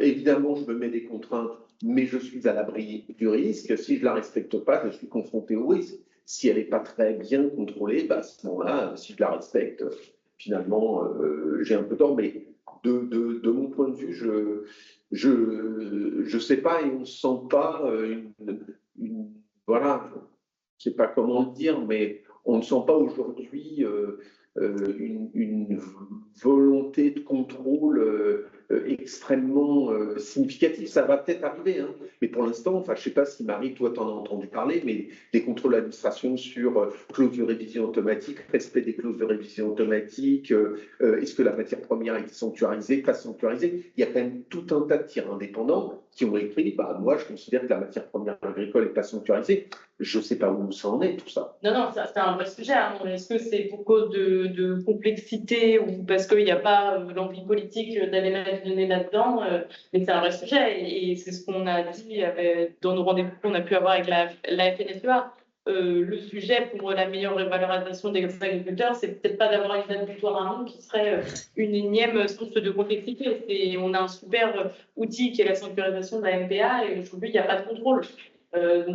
évidemment, je me mets des contraintes, mais je suis à l'abri du risque. Si je la respecte pas, je suis confronté au risque. Si elle n'est pas très bien contrôlée, bah, à ce moment-là, si je la respecte, finalement, j'ai un peu tort. Mais de mon point de vue, je sais pas et on sent pas voilà, je sais pas comment le dire, mais on ne sent pas aujourd'hui une volonté de contrôle extrêmement significative. Ça va peut-être arriver, hein, mais pour l'instant, enfin, je sais pas si Marie, toi, t'en as entendu parler, mais des contrôles d'administration sur clauses de révision automatique, respect des clauses de révision automatique, est-ce que la matière première est sanctuarisée, pas sanctuarisée? Il y a quand même tout un tas de tiers indépendants qui ont écrit, bah, moi, je considère que la matière première agricole n'est pas sanctuarisée. Je ne sais pas où ça en est, tout ça. Non, non, c'est un vrai sujet, hein. Est-ce que c'est pour cause de complexité ou parce qu'il n'y a pas l'envie politique d'aller mettre le nez là-dedans? Mais c'est un vrai sujet et c'est ce qu'on a dit dans nos rendez-vous qu'on a pu avoir avec la FNSEA. Le sujet pour la meilleure valorisation des agriculteurs, c'est peut-être pas d'avoir une date butoir à un an qui serait une énième source de complexité. On a un super outil qui est la sanctuarisation de la MPA et aujourd'hui, il n'y a pas de contrôle.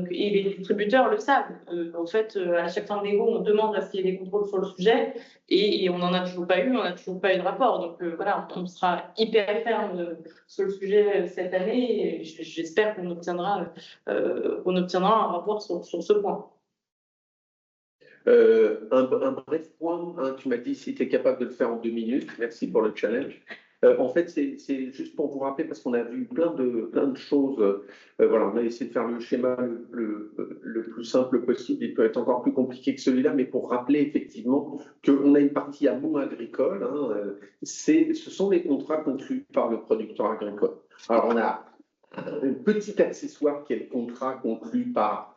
Et les distributeurs le savent. En fait, à chaque fin de négo, on demande à ce qu'il y ait des contrôles sur le sujet et on n'en a toujours pas eu, on n'a toujours pas eu de rapport. Donc voilà, on sera hyper ferme sur le sujet cette année et j'espère qu'on obtiendra un rapport sur ce point. Un bref point, hein, tu m'as dit si tu es capable de le faire en 2 minutes. Merci pour le challenge. En fait, c'est juste pour vous rappeler, parce qu'on a vu plein de choses. Voilà, on a essayé de faire le schéma le plus simple possible. Il peut être encore plus compliqué que celui-là, mais pour rappeler effectivement qu'on a une partie amont agricole. Hein, ce sont les contrats conclus par le producteur agricole. Alors, on a un petit accessoire qui est le contrat conclu par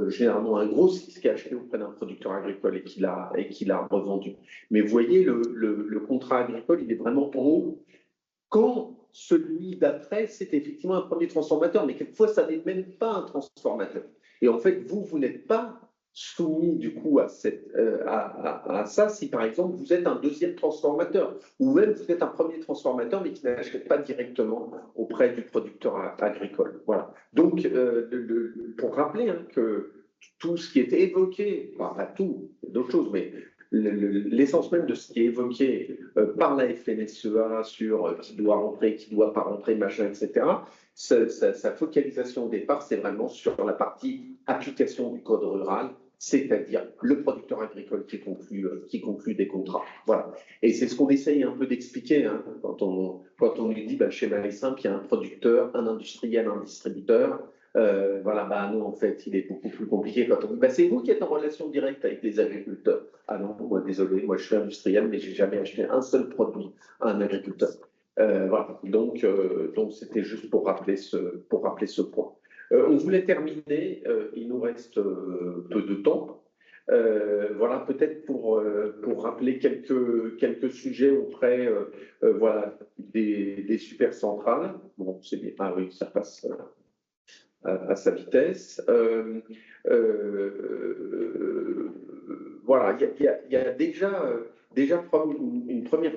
généralement un gros qui a acheté auprès d'un producteur agricole et qui l'a revendu. Mais vous voyez, le contrat agricole, il est vraiment en haut. Quand celui d'après, c'est effectivement un premier transformateur, mais quelquefois, ça n'est même pas un transformateur. Et en fait, vous n'êtes pas soumis du coup à ça si par exemple vous êtes un deuxième transformateur ou même vous êtes un premier transformateur mais qui n'achète pas directement auprès du producteur agricole. Voilà. Donc pour rappeler, hein, que tout ce qui était évoqué, enfin pas tout, d'autres choses, mais l'essence même de ce qui est évoqué par la FNSEA sur qui doit rentrer, qui ne doit pas rentrer, machin, etc., sa focalisation au départ, c'est vraiment sur la partie application du code rural, c'est-à-dire le producteur agricole qui conclut des contrats. Voilà. Et c'est ce qu'on essaye un peu d'expliquer hein, quand on lui dit, le schéma est simple, il y a un producteur, un industriel, un distributeur. Voilà, nous, en fait, il est beaucoup plus compliqué quand on dit, c'est vous qui êtes en relation directe avec les agriculteurs. Ah non, moi, désolé, moi, je suis industriel, mais j'ai jamais acheté un seul produit à un agriculteur. Voilà, donc c'était juste pour rappeler ce point. On voulait terminer, il nous reste peu de temps. Voilà, peut-être pour rappeler quelques sujets auprès voilà, des supercentrales. Bon, c'est bien, ah oui, ça passe à sa vitesse. Voilà, il y a déjà une première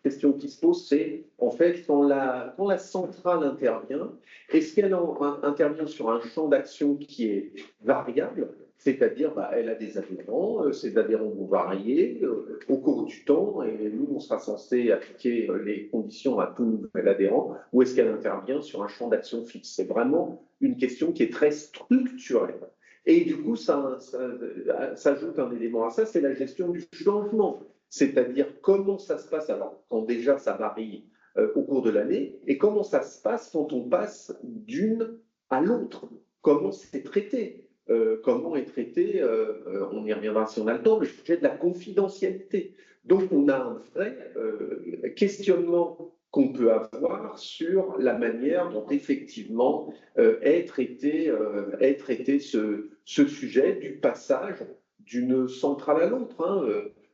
question qui se pose, c'est en fait quand la centrale intervient, est-ce qu'elle intervient sur un champ d'action qui est variable, c'est-à-dire elle a des adhérents, ces adhérents vont varier au cours du temps et nous on sera censé appliquer les conditions à tout nouvel adhérent, ou est-ce qu'elle intervient sur un champ d'action fixe? C'est vraiment une question qui est très structurelle. Et du coup, ça ajoute un élément à ça, c'est la gestion du changement. C'est-à-dire comment ça se passe, alors quand déjà ça varie au cours de l'année, et comment ça se passe quand on passe d'une à l'autre. Comment c'est traité comment est traité, on y reviendra si on a le temps, le sujet de la confidentialité. Donc on a un vrai questionnement qu'on peut avoir sur la manière dont effectivement est traité ce sujet du passage d'une centrale à l'autre. Hein.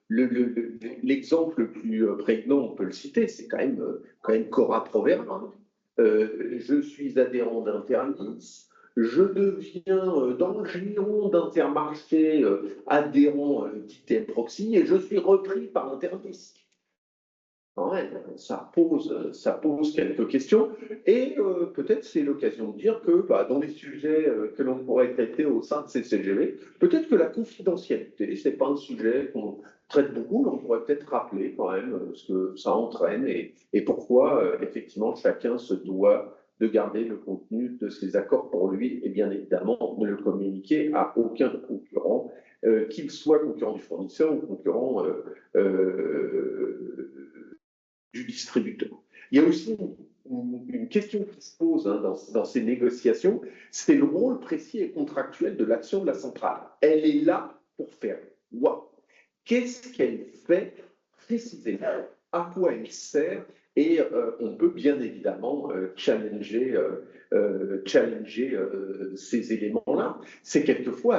L'exemple le plus prégnant, on peut le citer, c'est quand même Cora Proverbe. Hein. Je suis adhérent d'Internis, je deviens dans le giron d'Intermarché adhérent d'ITM Proxy et je suis repris par Internis. Ouais, ça pose quelques questions et peut-être c'est l'occasion de dire que dans les sujets que l'on pourrait traiter au sein de CCGV, peut-être que la confidentialité, c'est pas un sujet qu'on traite beaucoup, mais on pourrait peut-être rappeler quand même ce que ça entraîne et pourquoi effectivement chacun se doit de garder le contenu de ses accords pour lui et bien évidemment de le communiquer à aucun concurrent, qu'il soit concurrent du fournisseur ou concurrent du distributeur. Il y a aussi une question qui se pose dans ces négociations, c'est le rôle précis et contractuel de l'action de la centrale. Elle est là pour faire quoi? Qu'est-ce qu'elle fait précisément? À quoi elle sert? Et on peut bien évidemment challenger ces éléments-là. C'est quelquefois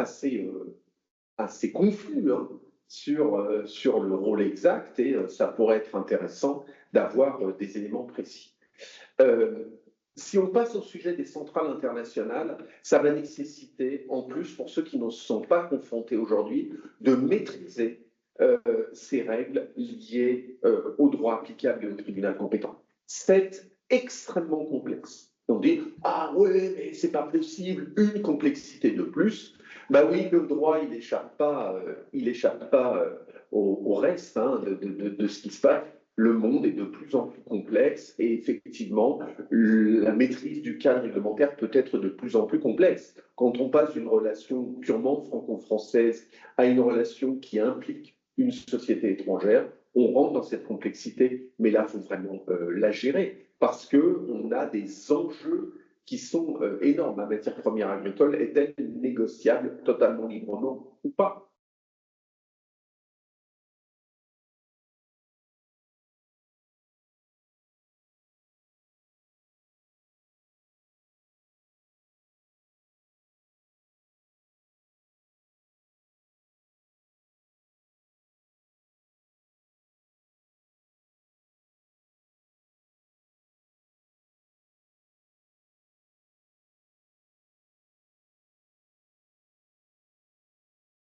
assez confus hein, sur le rôle exact et ça pourrait être intéressant d'avoir des éléments précis. Si on passe au sujet des centrales internationales, ça va nécessiter, en plus pour ceux qui ne se sont pas confrontés aujourd'hui, de maîtriser ces règles liées au droit applicable et au tribunal compétent. C'est extrêmement complexe. On dit « Ah ouais, mais c'est pas possible, une complexité de plus ». Oui, le droit, il n'échappe pas au reste hein, de ce qui se passe. Le monde est de plus en plus complexe et effectivement, la maîtrise du cadre réglementaire peut être de plus en plus complexe. Quand on passe d'une relation purement franco-française à une relation qui implique une société étrangère, on rentre dans cette complexité, mais là, il faut vraiment la gérer parce qu'on a des enjeux qui sont énormes. La matière première agricole est-elle négociable totalement librement ou pas?